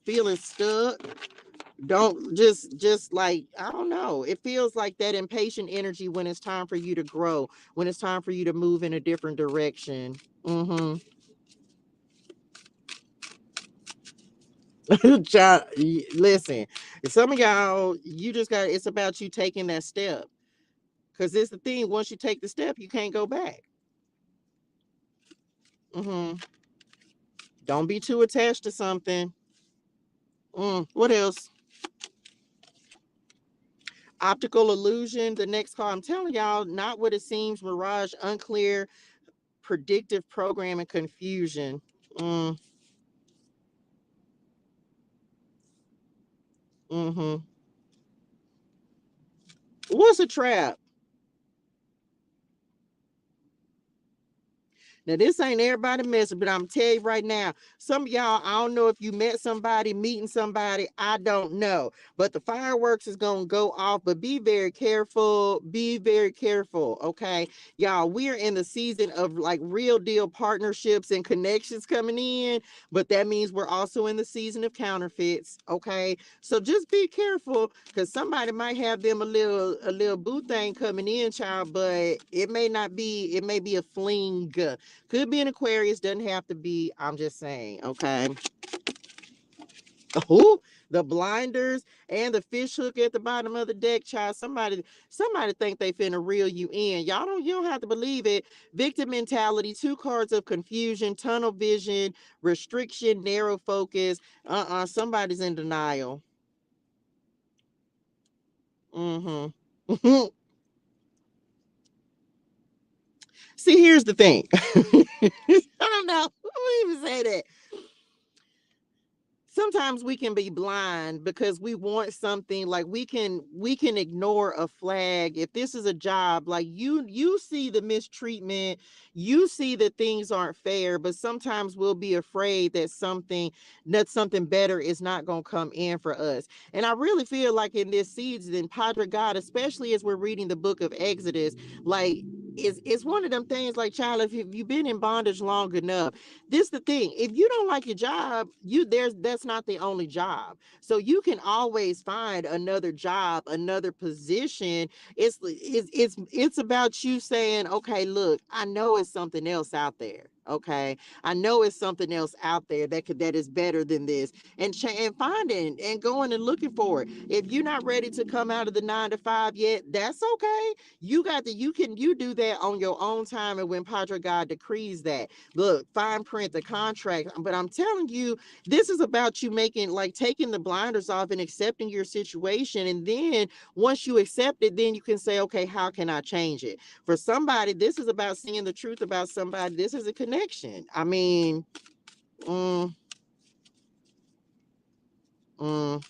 feeling stuck. Don't just like, I don't know. It feels like that impatient energy when it's time for you to grow, when it's time for you to move in a different direction. Child, listen, some of y'all, you just got, it's about you taking that step. Because it's the thing, once you take the step, you can't go back. Don't be too attached to something. What else? Optical illusion. The next card, I'm telling y'all, not what it seems, mirage, unclear, predictive programming, confusion. Mm, mm-hmm. What's a trap? Now, this ain't everybody messing, but I'm telling you right now, some of y'all, I don't know if you met somebody, meeting somebody, I don't know. But the fireworks is going to go off, but be very careful. Be very careful, okay? Y'all, we're in the season of like real deal partnerships and connections coming in, but that means we're also in the season of counterfeits, okay? So just be careful because somebody might have them a little boo thing coming in, child, but it may not be, it may be a fling. Could be an Aquarius, doesn't have to be. I'm just saying, okay. Oh, the blinders and the fish hook at the bottom of the deck, child. Somebody think they finna reel you in. You don't have to believe it. Victim mentality, two cards of confusion, tunnel vision, restriction, narrow focus. Somebody's in denial. See, here's the thing. I don't know. Who even say that? Sometimes we can be blind because we want something, like we can ignore a flag. If this is a job, like you see the mistreatment, you see that things aren't fair, but sometimes we'll be afraid that something better is not going to come in for us. And I really feel like in this season, Padre God, especially as we're reading the book of Exodus, like it's one of them things, like, child, if you've been in bondage long enough, this the thing, if you don't like your job, that's not the only job, so you can always find another job, another position. It's about you saying, okay, look, I know it's something else out there. Okay, I know it's something else out there that is better than this, and finding and going and looking for it. If you're not ready to come out of the 9 to 5 yet, that's okay. You do that on your own time, and when Padre God decrees that. Look, fine print the contract, but I'm telling you, this is about you making, like, taking the blinders off and accepting your situation, and then once you accept it, then you can say, okay, how can I change it? For somebody, this is about seeing the truth about somebody. This is a connection. I mean, mm, mm.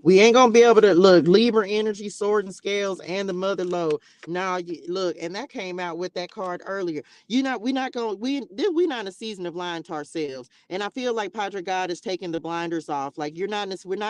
We ain't gonna be able to look Libra energy, sword and scales, and the mother load. Now, look, and that came out with that card earlier. We're not gonna we're not in a season of lying to ourselves. And I feel like Padre God is taking the blinders off. Like we're not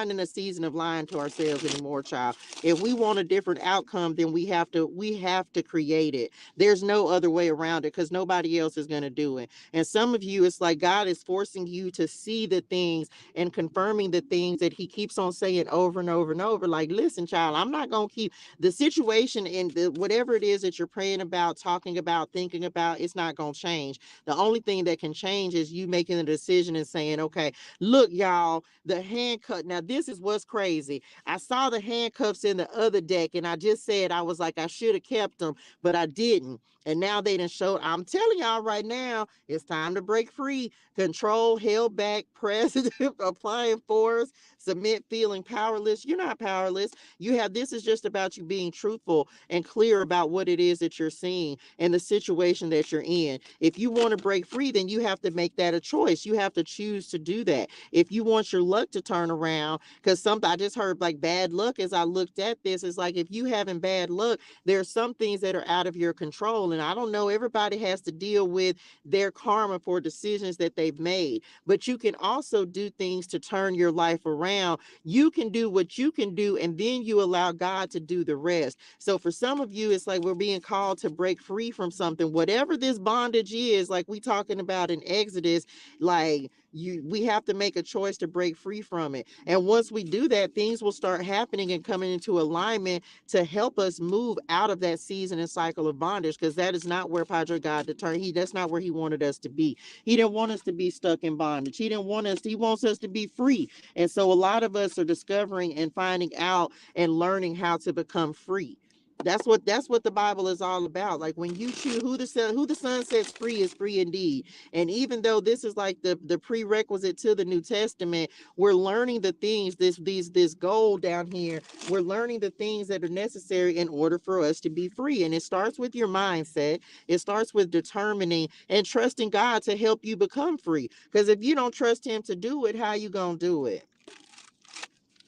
in a season of lying to ourselves anymore, child. If we want a different outcome, then we have to create it. There's no other way around it because nobody else is gonna do it. And some of you, it's like God is forcing you to see the things and confirming the things that he keeps on saying over and over and over. Like, listen, child, I'm not going to keep the situation in the whatever it is that you're praying about, talking about, thinking about, it's not going to change. The only thing that can change is you making a decision and saying, okay, look, y'all, the handcuff. Now, this is what's crazy. I saw the handcuffs in the other deck, and I just said, I was like, I should have kept them, but I didn't. And now they done showed. I'm telling y'all right now, it's time to break free. Control, held back, president, applying force, submit, feeling powerless. You're not powerless. This is just about you being truthful and clear about what it is that you're seeing and the situation that you're in. If you want to break free, then you have to make that a choice. You have to choose to do that. If you want your luck to turn around, because I just heard like bad luck as I looked at this, it's like if you having bad luck, there's some things that are out of your control. And I don't know, everybody has to deal with their karma for decisions that they've made, but you can also do things to turn your life around. You can do what you can do, and then you allow God to do the rest. So for some of you, it's like we're being called to break free from something, whatever this bondage is, like we talking about in Exodus. Like, we have to make a choice to break free from it. And once we do that, things will start happening and coming into alignment to help us move out of that season and cycle of bondage, because that is not where Padre God determined. That's not where he wanted us to be. He didn't want us to be stuck in bondage. He wants us to be free. And so a lot of us are discovering and finding out and learning how to become free. That's what the Bible is all about. Like, when you choose who the son sets free is free indeed. And even though this is like the prerequisite to the New Testament, we're learning the things, this goal down here. We're learning the things that are necessary in order for us to be free. And it starts with your mindset. It starts with determining and trusting God to help you become free. Because if you don't trust him to do it, how you gonna do it?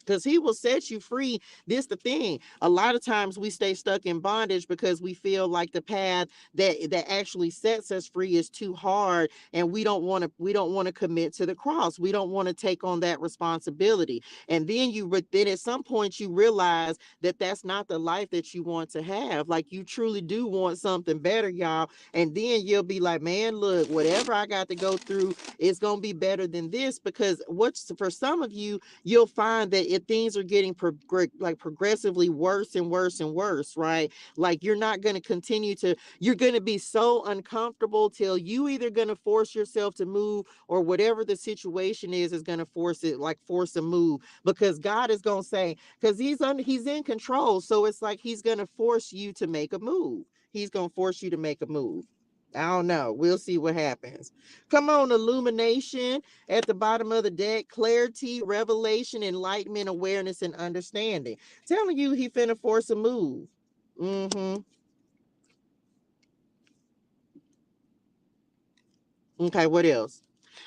Because he will set you free. This the thing. A lot of times we stay stuck in bondage because we feel like the path that actually sets us free is too hard, and we don't want to commit to the cross. We don't want to take on that responsibility. And then at some point you realize that that's not the life that you want to have. Like, you truly do want something better, y'all. And then you'll be like, man, look, whatever I got to go through, it's gonna be better than this. Because what's for some of you, you'll find that if things are getting progressively worse and worse and worse, right? Like, you're going to be so uncomfortable till you either going to force yourself to move, or whatever the situation is going to force a move, because God is going to say, because he's in control. So it's like he's going to force you to make a move. He's going to force you to make a move. I don't know. We'll see what happens. Come on, illumination at the bottom of the deck. Clarity, revelation, enlightenment, awareness, and understanding. Telling you he finna force a move. Mm-hmm. Okay, what else?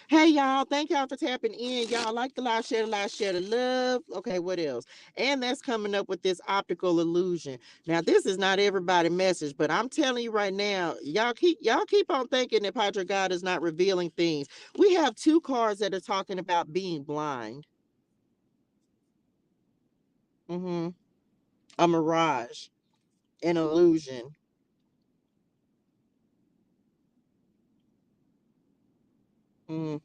Hey, y'all. Thank y'all for tapping in. Y'all like the live, share the love. Okay, what else? And that's coming up with this optical illusion. Now, this is not everybody message, but I'm telling you right now, y'all keep on thinking that Padre God is not revealing things. We have two cards that are talking about being blind. Mm-hmm. A mirage, an illusion. Mm.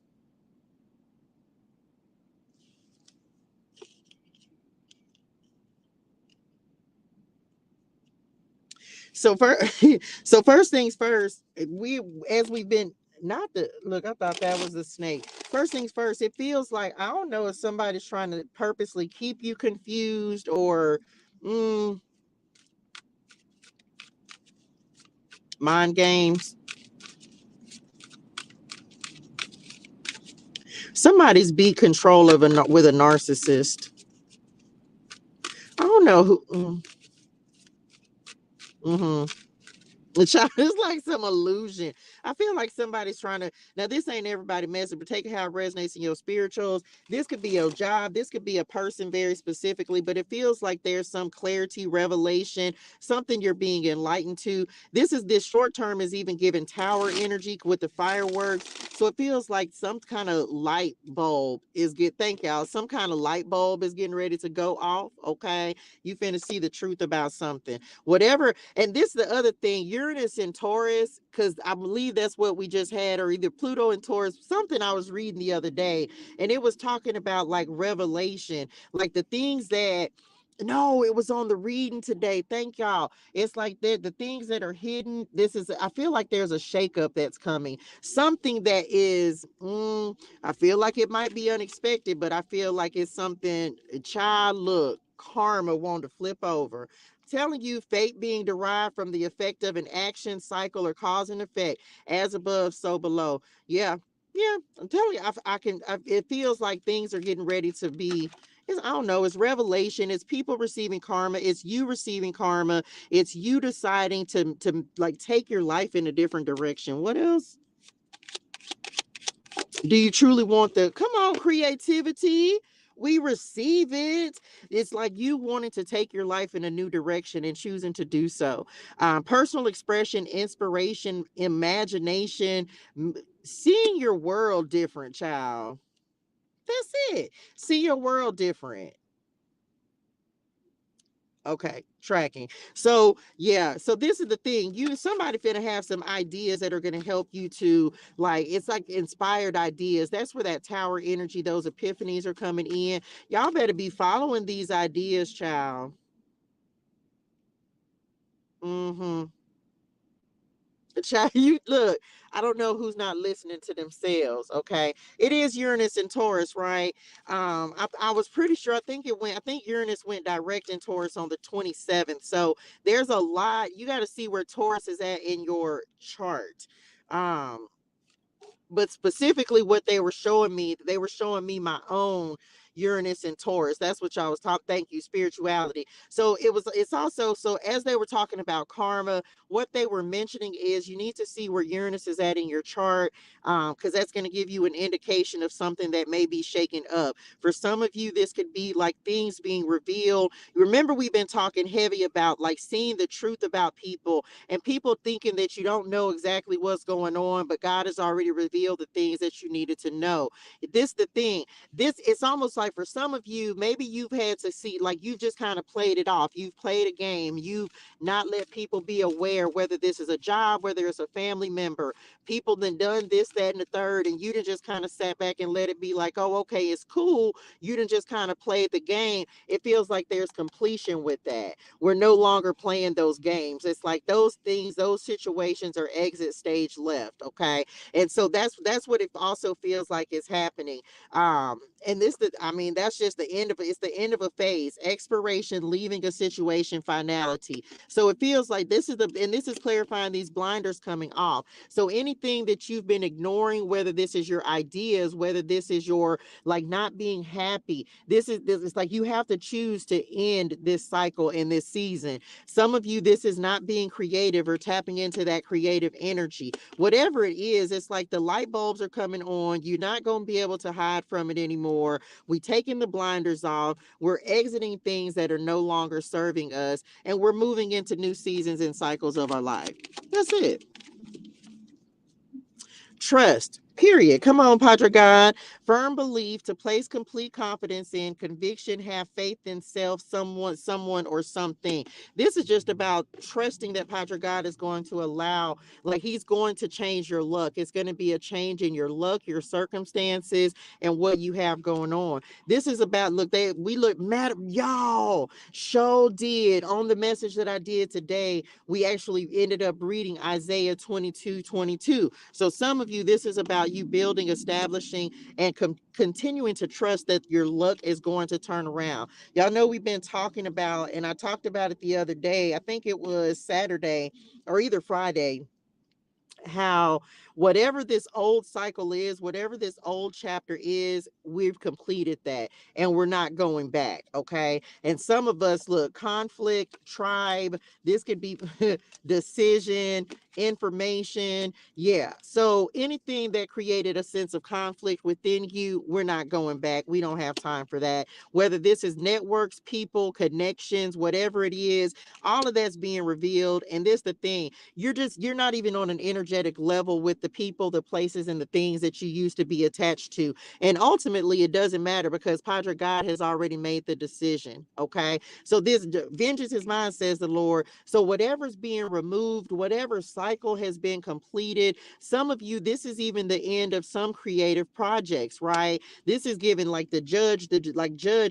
So first, so first things first, we as we've been not the look. I thought that was a snake. First things first, it feels like I don't know if somebody's trying to purposely keep you confused or mm, mind games. Somebody's beat control of with a narcissist. I don't know who. Mm-hmm. It's like some illusion. I feel like somebody's trying to. Now, this ain't everybody messing, but take how it resonates in your spirituals. This could be your job. This could be a person very specifically, but it feels like there's some clarity, revelation, something you're being enlightened to. This short term is even giving tower energy with the fireworks. So it feels like some kind of light bulb is thank y'all. Some kind of light bulb is getting ready to go off. Okay. You finna see the truth about something. Whatever. And this is the other thing, Uranus and Taurus, because I believe that's what we just had, or either Pluto and Taurus, something I was reading the other day, and it was talking about like revelation, like the things that no, it was on the reading today. Thank y'all. It's like the things that are hidden. This is, I feel like there's a shakeup that's coming. Something that is, I feel like it might be unexpected, but I feel like it's something, child, look, karma wanting to flip over. Telling you, fate being derived from the effect of an action, cycle, or cause and effect, as above, so below. Yeah, yeah. I'm telling you, it feels like things are getting ready to be. I don't know. It's revelation. It's people receiving karma. It's you receiving karma. It's you deciding to like take your life in a different direction. What else? Do you truly want the come on creativity? We receive it. It's like you wanting to take your life in a new direction and choosing to do so. Personal expression, inspiration, imagination, seeing your world different, child. That's it. See your world different. Okay, tracking. So yeah, so this is the thing. Somebody finna have some ideas that are gonna help you to like it's like inspired ideas. That's where that tower energy, those epiphanies are coming in. Y'all better be following these ideas, child. Mm-hmm. Child, you look, I don't know who's not listening to themselves. Okay. It is Uranus and Taurus, right? I was pretty sure I think Uranus went direct in Taurus on the 27th. So there's a lot. You got to see where Taurus is at in your chart. Um, but specifically what they were showing me my own Uranus and Taurus. That's what y'all was talking. Thank you, spirituality. So it's also, so as they were talking about karma, what they were mentioning is you need to see where Uranus is at in your chart, because that's going to give you an indication of something that may be shaken up. For some of you, this could be like things being revealed. Remember, we've been talking heavy about like seeing the truth about people and people thinking that you don't know exactly what's going on, but God has already revealed the things that you needed to know. This the thing. This it's almost like for some of you, maybe you've had to see, like you've just kind of played it off. You've played a game. You've not let people be aware whether this is a job, whether it's a family member. People then done this, that, and the third, and you done just kind of sat back and let it be like, oh, okay, it's cool. You done just kind of played the game. It feels like there's completion with that. We're no longer playing those games. It's like those things, those situations are exit stage left. Okay. And so that's what it also feels like is happening. And I mean, that's just the end of it. It's the end of a phase, expiration, leaving a situation, finality. So it feels like and this is clarifying these blinders coming off. So anything that you've been ignoring, whether this is your ideas, whether this is your like not being happy, this is like you have to choose to end this cycle in this season. Some of you, this is not being creative or tapping into that creative energy. Whatever it is, it's like the light bulbs are coming on. You're not going to be able to hide from it anymore. We taking the blinders off. We're exiting things that are no longer serving us, and we're moving into new seasons and cycles of our life. That's it. Trust. Period. Come on, Padre God. Firm belief, to place complete confidence in, conviction, have faith in self, someone, or something. This is just about trusting that Padre God is going to allow, like he's going to change your luck. It's going to be a change in your luck, your circumstances, and what you have going on. This is about, look, we look mad, y'all. Show did on the message that I did today. We actually ended up reading Isaiah 22:22. So some of you, this is about you building, establishing, and continuing to trust that your luck is going to turn around. Y'all know we've been talking about, and I talked about it the other day, I think it was Saturday or either Friday, how whatever this old cycle is, whatever this old chapter is, we've completed that and we're not going back. Okay. And some of us, look, conflict, tribe, this could be decision, information. Yeah. So anything that created a sense of conflict within you, we're not going back. We don't have time for that. Whether this is networks, people, connections, whatever it is, all of that's being revealed. And this the thing, you're not even on an energetic level with the people, the places, and the things that you used to be attached to. And ultimately it doesn't matter because Padre God has already made the decision. Okay. So this vengeance is mine, says the Lord. So whatever's being removed, whatever cycle has been completed, some of you, this is even the end of some creative projects, right? This is given like the judge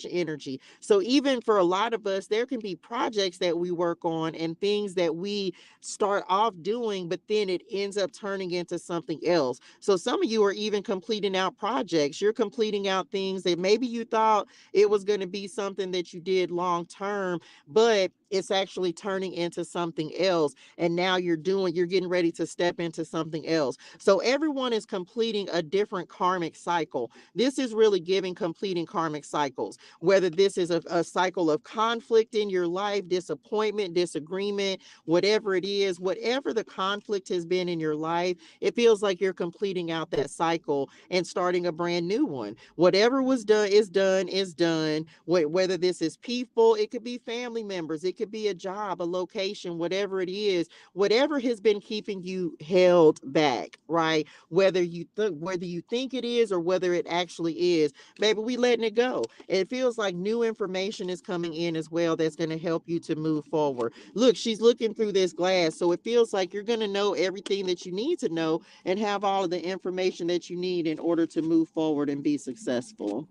energy. So even for a lot of us, there can be projects that we work on and things that we start off doing, but then it ends up turning into something else. So some of you are even completing out projects. You're completing out things that maybe you thought it was going to be something that you did long term, but it's actually turning into something else. And now you're getting ready to step into something else. So everyone is completing a different karmic cycle. This is really giving completing karmic cycles, whether this is a cycle of conflict in your life, disappointment, disagreement, whatever it is, whatever the conflict has been in your life, it feels like you're completing out that cycle and starting a brand new one. Whatever was done is done, is done. Whether this is people, it could be family members, it could be a job, a location, whatever it is, whatever has been keeping you held back, right? Whether you think it is or whether it actually is, baby, we letting it go. It feels like new information is coming in as well that's going to help you to move forward. Look, she's looking through this glass, so it feels like you're going to know everything that you need to know and have all of the information that you need in order to move forward and be successful.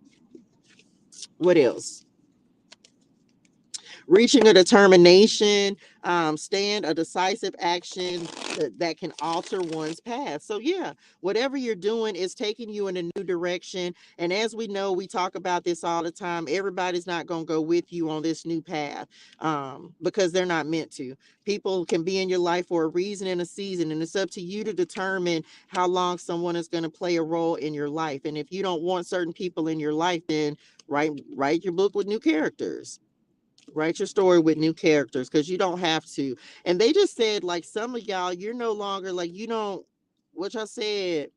What else? Reaching a determination, stand, a decisive action that can alter one's path. So yeah, whatever you're doing is taking you in a new direction. And as we know, we talk about this all the time. Everybody's not going to go with you on this new path because they're not meant to. People can be in your life for a reason and a season, and it's up to you to determine how long someone is going to play a role in your life. And if you don't want certain people in your life, then write your book with new characters. Write your story with new characters because you don't have to. And they just said, like, some of y'all, you're no longer like, you don't, which I said,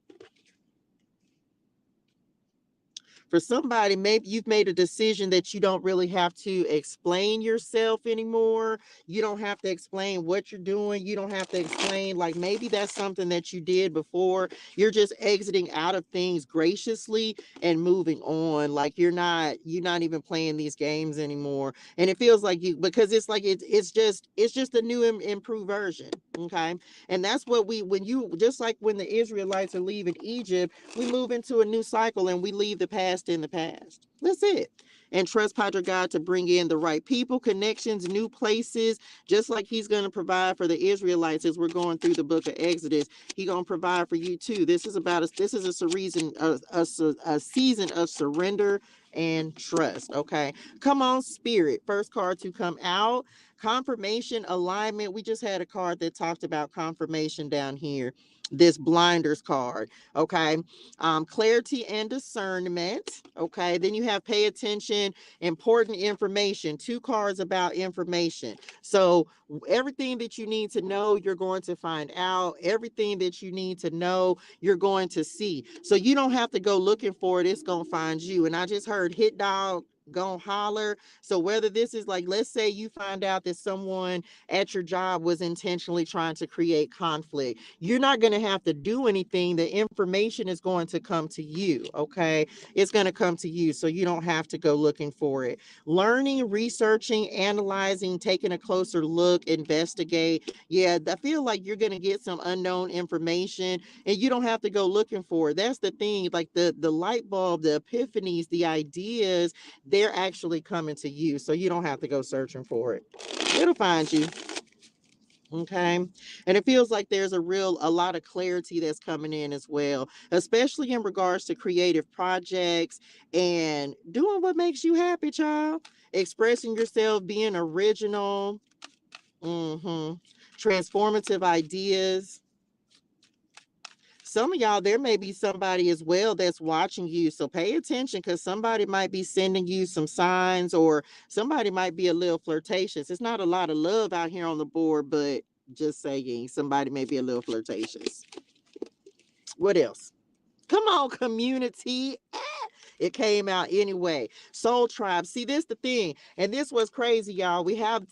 for somebody, maybe you've made a decision that you don't really have to explain yourself anymore. You don't have to explain what you're doing. You don't have to explain, like, maybe that's something that you did before. You're just exiting out of things graciously and moving on. Like you're not even playing these games anymore. And it feels like you, because it's like it's just a new improved version. Okay. And that's what when you, just like when the Israelites are leaving Egypt, we move into a new cycle and we leave the past in the past. That's it. And trust Padre God to bring in the right people, connections, new places, just like he's going to provide for the Israelites as we're going through the book of Exodus. He's going to provide for you too. This is a season of surrender and trust. Okay. Come on, spirit. First card to come out. Confirmation, alignment. We just had a card that talked about confirmation down here. This blinders card. Okay. Clarity and discernment. Okay. Then you have pay attention, important information. Two cards about information. So everything that you need to know, you're going to find out. Everything that you need to know, you're going to see. So you don't have to go looking for it. It's going to find you. And I just heard hit dog, Go holler. So whether this is like, let's say you find out that someone at your job was intentionally trying to create conflict, you're not going to have to do anything. The information is going to come to you. Okay. It's going to come to you. So you don't have to go looking for it. Learning, researching, analyzing, taking a closer look, investigate. Yeah, I feel like you're going to get some unknown information and you don't have to go looking for it. That's the thing. Like the light bulb, the epiphanies, the ideas, they're actually coming to you. So you don't have to go searching for it. It'll find you. Okay. And it feels like there's a lot of clarity that's coming in as well, especially in regards to creative projects and doing what makes you happy, child. Expressing yourself, being original, transformative ideas. Some of y'all, there may be somebody as well that's watching you. So pay attention because somebody might be sending you some signs or somebody might be a little flirtatious. It's not a lot of love out here on the board, but just saying somebody may be a little flirtatious. What else? Come on, community. It came out anyway. Soul Tribe. See, this the thing, and this was crazy, y'all. We have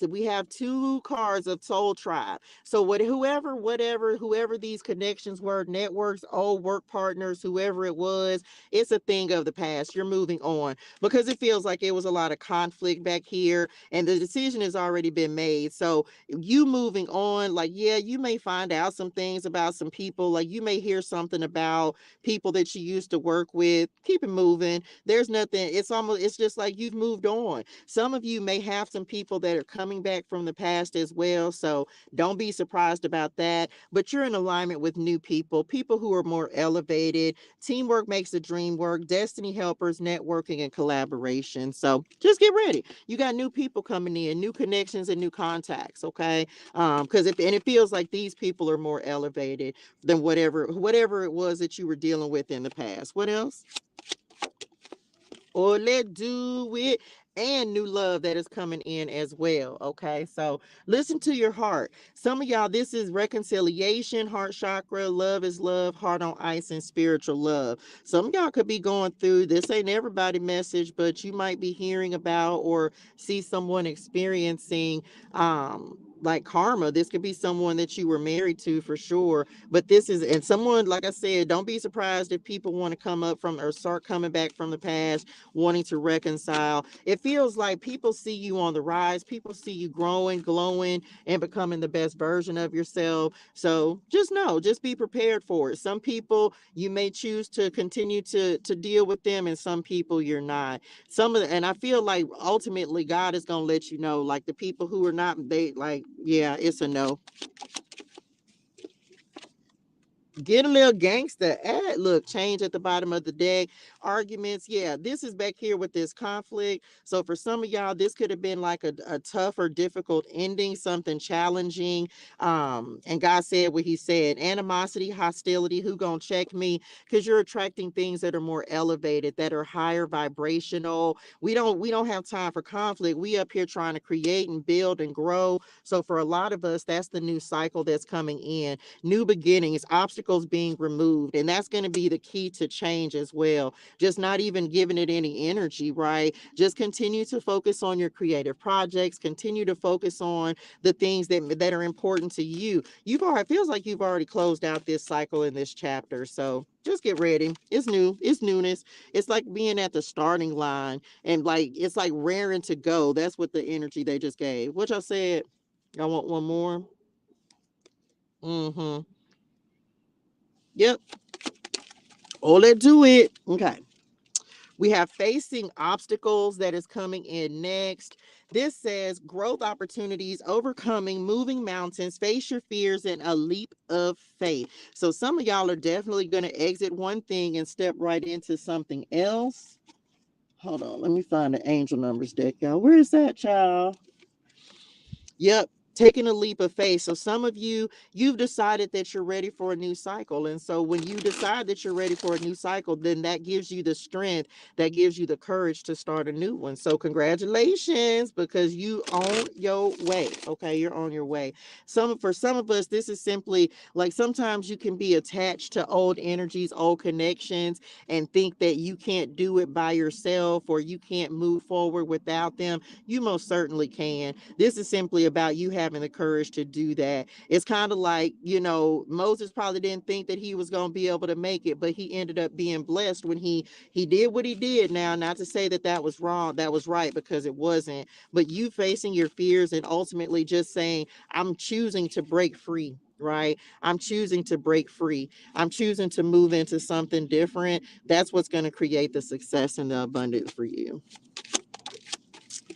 two cards of Soul Tribe. So whoever these connections were, networks, old work partners, whoever it was, it's a thing of the past. You're moving on because it feels like it was a lot of conflict back here, and the decision has already been made. So you moving on, like, yeah, you may find out some things about some people, like you may hear something about people that you used to work with. Keep it moving. There's nothing, it's just like you've moved on. Some of you may have some people that are coming back from the past as well. So don't be surprised about that. But you're in alignment with new people who are more elevated. Teamwork makes the dream work. Destiny helpers, networking, and collaboration. So just get ready. You got new people coming in, new connections and new contacts. Okay. Because it feels like these people are more elevated than whatever it was that you were dealing with in the past. What else? Or let's do it. And new love that is coming in as well. Okay, so listen to your heart. Some of y'all, this is reconciliation, heart chakra, love is love, heart on ice, and spiritual love. Some of y'all could be going through this. Ain't everybody message, but you might be hearing about or see someone experiencing like karma. This could be someone that you were married to for sure, but this is, and someone, like I said, don't be surprised if people want to come up from or start coming back from the past, wanting to reconcile. It feels like people see you on the rise. People see you growing, glowing, and becoming the best version of yourself. So just be prepared for it. Some people you may choose to continue to deal with them, and some people you're not. And I feel like ultimately God is going to let you know, like the people who are not, they like, yeah, it's a no. Get a little gangster. Look, change at the bottom of the deck. Arguments. Yeah, this is back here with this conflict. So for some of y'all, this could have been like a tough or difficult ending, something challenging. And God said what he said. Animosity, hostility, who gonna check me? Because you're attracting things that are more elevated, that are higher vibrational. We don't have time for conflict. We up here trying to create and build and grow. So for a lot of us, that's the new cycle that's coming in. New beginnings, obstacles being removed. And that's going to be the key to change as well. Just not even giving it any energy, right? Just continue to focus on your creative projects, continue to focus on the things that are important to you. It feels like you've already closed out this cycle in this chapter. So just get ready. It's new, it's newness. It's like being at the starting line and like, it's like raring to go. That's what the energy they just gave. What y'all said? I want one more. Mm-hmm. Yep. Oh, let's do it. Okay. We have facing obstacles that is coming in next. This says growth opportunities, overcoming, moving mountains, face your fears, and a leap of faith. So some of y'all are definitely going to exit one thing and step right into something else. Hold on. Let me find the angel numbers deck, y'all. Where is that, child? Yep. taking a leap of faith. So some of you, you've decided that you're ready for a new cycle. And so when you decide that you're ready for a new cycle, then that gives you the strength, that gives you the courage to start a new one. So congratulations, because you own your way. Okay, you're on your way. For some of us, this is simply like sometimes you can be attached to old energies, old connections, and think that you can't do it by yourself or you can't move forward without them. You most certainly can. This is simply about you having the courage to do that. It's kind of like, Moses probably didn't think that he was going to be able to make it, but he ended up being blessed when he did what he did. Now, not to say that that was wrong, that was right, because it wasn't. But you facing your fears and ultimately just saying, I'm choosing to break free, right? I'm choosing to break free. I'm choosing to move into something different. That's what's going to create the success and the abundance for you.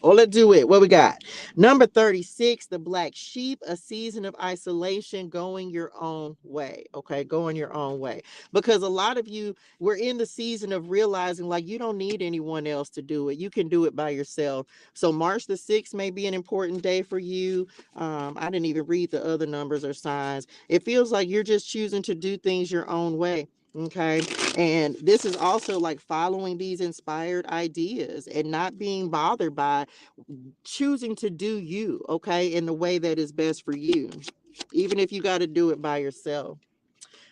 Well, let's do it. What we got? Number 36, the black sheep, a season of isolation, going your own way. Okay, going your own way. Because a lot of you, we're in the season of realizing like you don't need anyone else to do it. You can do it by yourself. So March the 6th may be an important day for you. I didn't even read the other numbers or signs. It feels like you're just choosing to do things your own way. Okay. And this is also like following these inspired ideas and not being bothered by choosing to do you, okay, in the way that is best for you, even if you got to do it by yourself.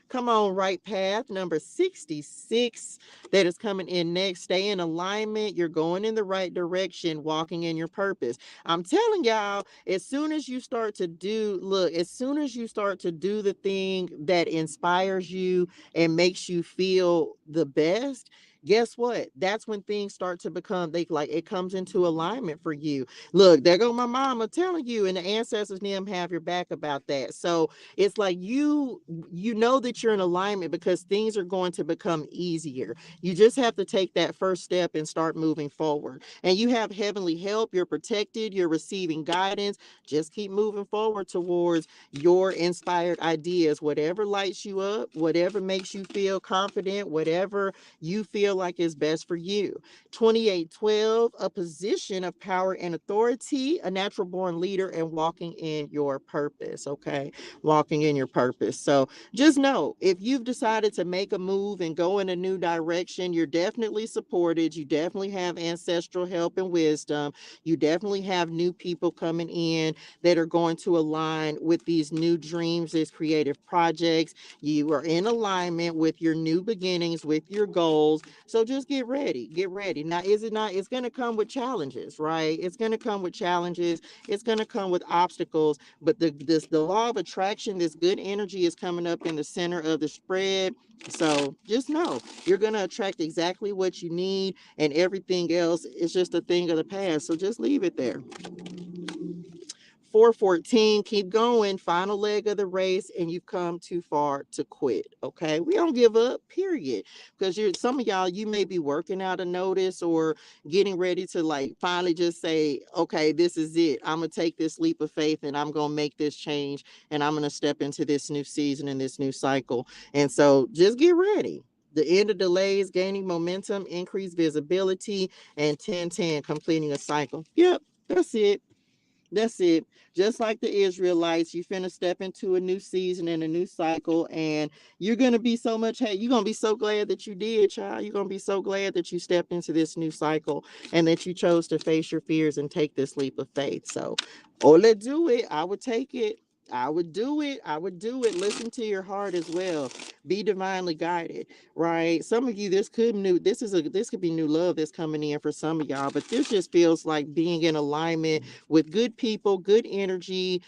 Come on, right path, number 66, that is coming in next. Stay in alignment. You're going in the right direction, walking in your purpose. I'm telling y'all, as soon as you start to as soon as you start to do the thing that inspires you and makes you feel the best, guess what? That's when things start to become, it comes into alignment for you. Look, there go my mama telling you, and the ancestors them have your back about that. So it's like you know that you're in alignment because things are going to become easier. You just have to take that first step and start moving forward. And you have heavenly help. You're protected. You're receiving guidance. Just keep moving forward towards your inspired ideas. Whatever lights you up, whatever makes you feel confident, whatever you feel like is best for you. 2812, a position of power and authority, a natural born leader, and walking in your purpose. Okay, walking in your purpose. So just know, if you've decided to make a move and go in a new direction, you're definitely supported. You definitely have ancestral help and wisdom. You definitely have new people coming in that are going to align with these new dreams, these creative projects. You are in alignment with your new beginnings, with your goals. So just get ready. Get ready. Now, is it not? It's going to come with challenges, right? It's going to come with challenges. It's going to come with obstacles. But the law of attraction, this good energy is coming up in the center of the spread. So just know you're going to attract exactly what you need, and everything else is just a thing of the past. So just leave it there. 414, keep going, final leg of the race, and you've come too far to quit. Okay, we don't give up, period. Because some of y'all, you may be working out a notice or getting ready to like finally just say, okay, this is it. I'm gonna take this leap of faith and I'm gonna make this change, and I'm gonna step into this new season and this new cycle. And so just get ready. The end of delays, gaining momentum, increased visibility, and 1010, completing a cycle. Yep, that's it. That's it. Just like the Israelites, you finna step into a new season and a new cycle, and you're gonna be so much. Hey, you're gonna be so glad that you did, child. You're gonna be so glad that you stepped into this new cycle and that you chose to face your fears and take this leap of faith. So, oh, let's do it. I would take it. I would do it. I would do it. Listen to your heart as well. Be divinely guided, right? Some of you, this could be new love that's coming in for some of y'all, but this just feels like being in alignment with good people, good energy,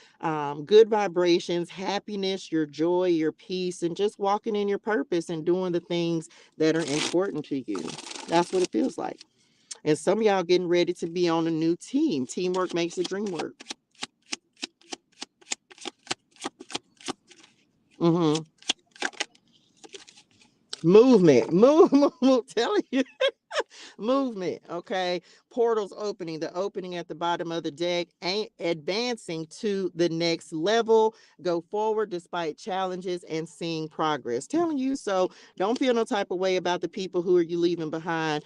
good vibrations, happiness, your joy, your peace, and just walking in your purpose and doing the things that are important to you. That's what it feels like. And some of y'all getting ready to be on a new team. Teamwork makes the dream work. Mm-hmm. Movement. Move, telling you. Movement, okay? Portals opening, the opening at the bottom of the deck, ain't advancing to the next level. Go forward despite challenges and seeing progress. Telling you so. Don't feel no type of way about the people who are you leaving behind.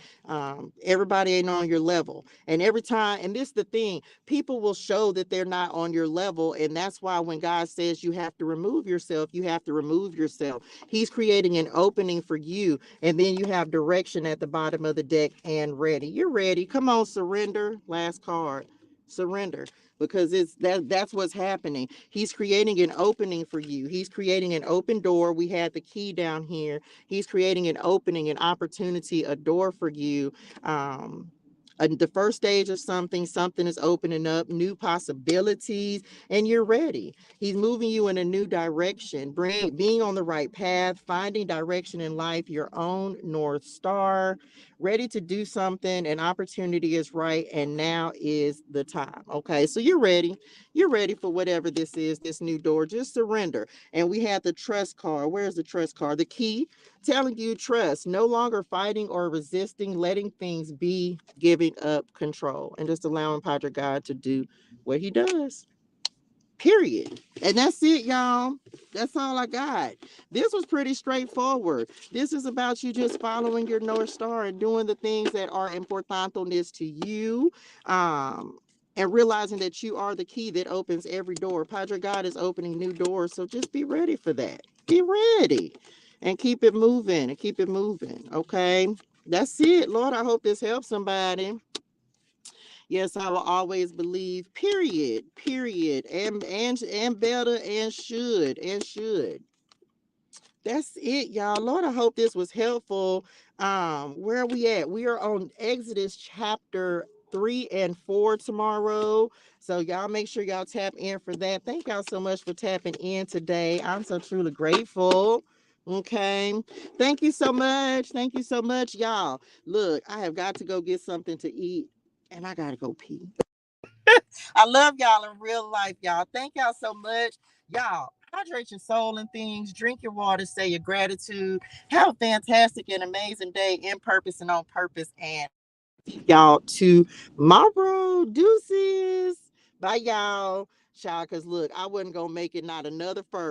Everybody ain't on your level. And every time, and this is the thing, people will show that they're not on your level. And that's why when God says you have to remove yourself, you have to remove yourself. He's creating an opening for you. And then you have direction at the bottom of the deck and ready. You're ready. Come on, surrender. Last card. Surrender. Because that's what's happening. He's creating an opening for you. He's creating an open door. We had the key down here. He's creating an opening, an opportunity, a door for you. The first stage of something is opening up, new possibilities, and you're ready. He's moving you in a new direction, being on the right path, finding direction in life, your own North Star, ready to do something. An opportunity is right, and now is the time. Okay, so you're ready. You're ready for whatever this is, this new door. Just surrender. And we had the trust card. Where's the trust card? The key telling you trust, no longer fighting or resisting, letting things be, giving up control, and just allowing Padre God to do what he does. Period. And that's it, y'all. That's all I got. This was pretty straightforward. This is about you just following your North Star and doing the things that are importantness to you. And realizing that you are the key that opens every door. Padre God is opening new doors. So just be ready for that. Be ready. And keep it moving and keep it moving. Okay. That's it. Lord, I hope this helps somebody. Yes, I will always believe, period, period, and better and should. That's it, y'all. Lord, I hope this was helpful. Where are we at? We are on Exodus chapter 3 and 4 tomorrow. So y'all make sure y'all tap in for that. Thank y'all so much for tapping in today. I'm so truly grateful. Okay. Thank you so much. Thank you so much, y'all. Look, I have got to go get something to eat and I gotta go pee. I love y'all in real life, y'all. Thank y'all so much. Y'all, hydrate your soul and things. Drink your water. Say your gratitude. Have a fantastic and amazing day in purpose and on purpose. And y'all tomorrow. Deuces. Bye, y'all. Child, because look, I wasn't going to make it not another first.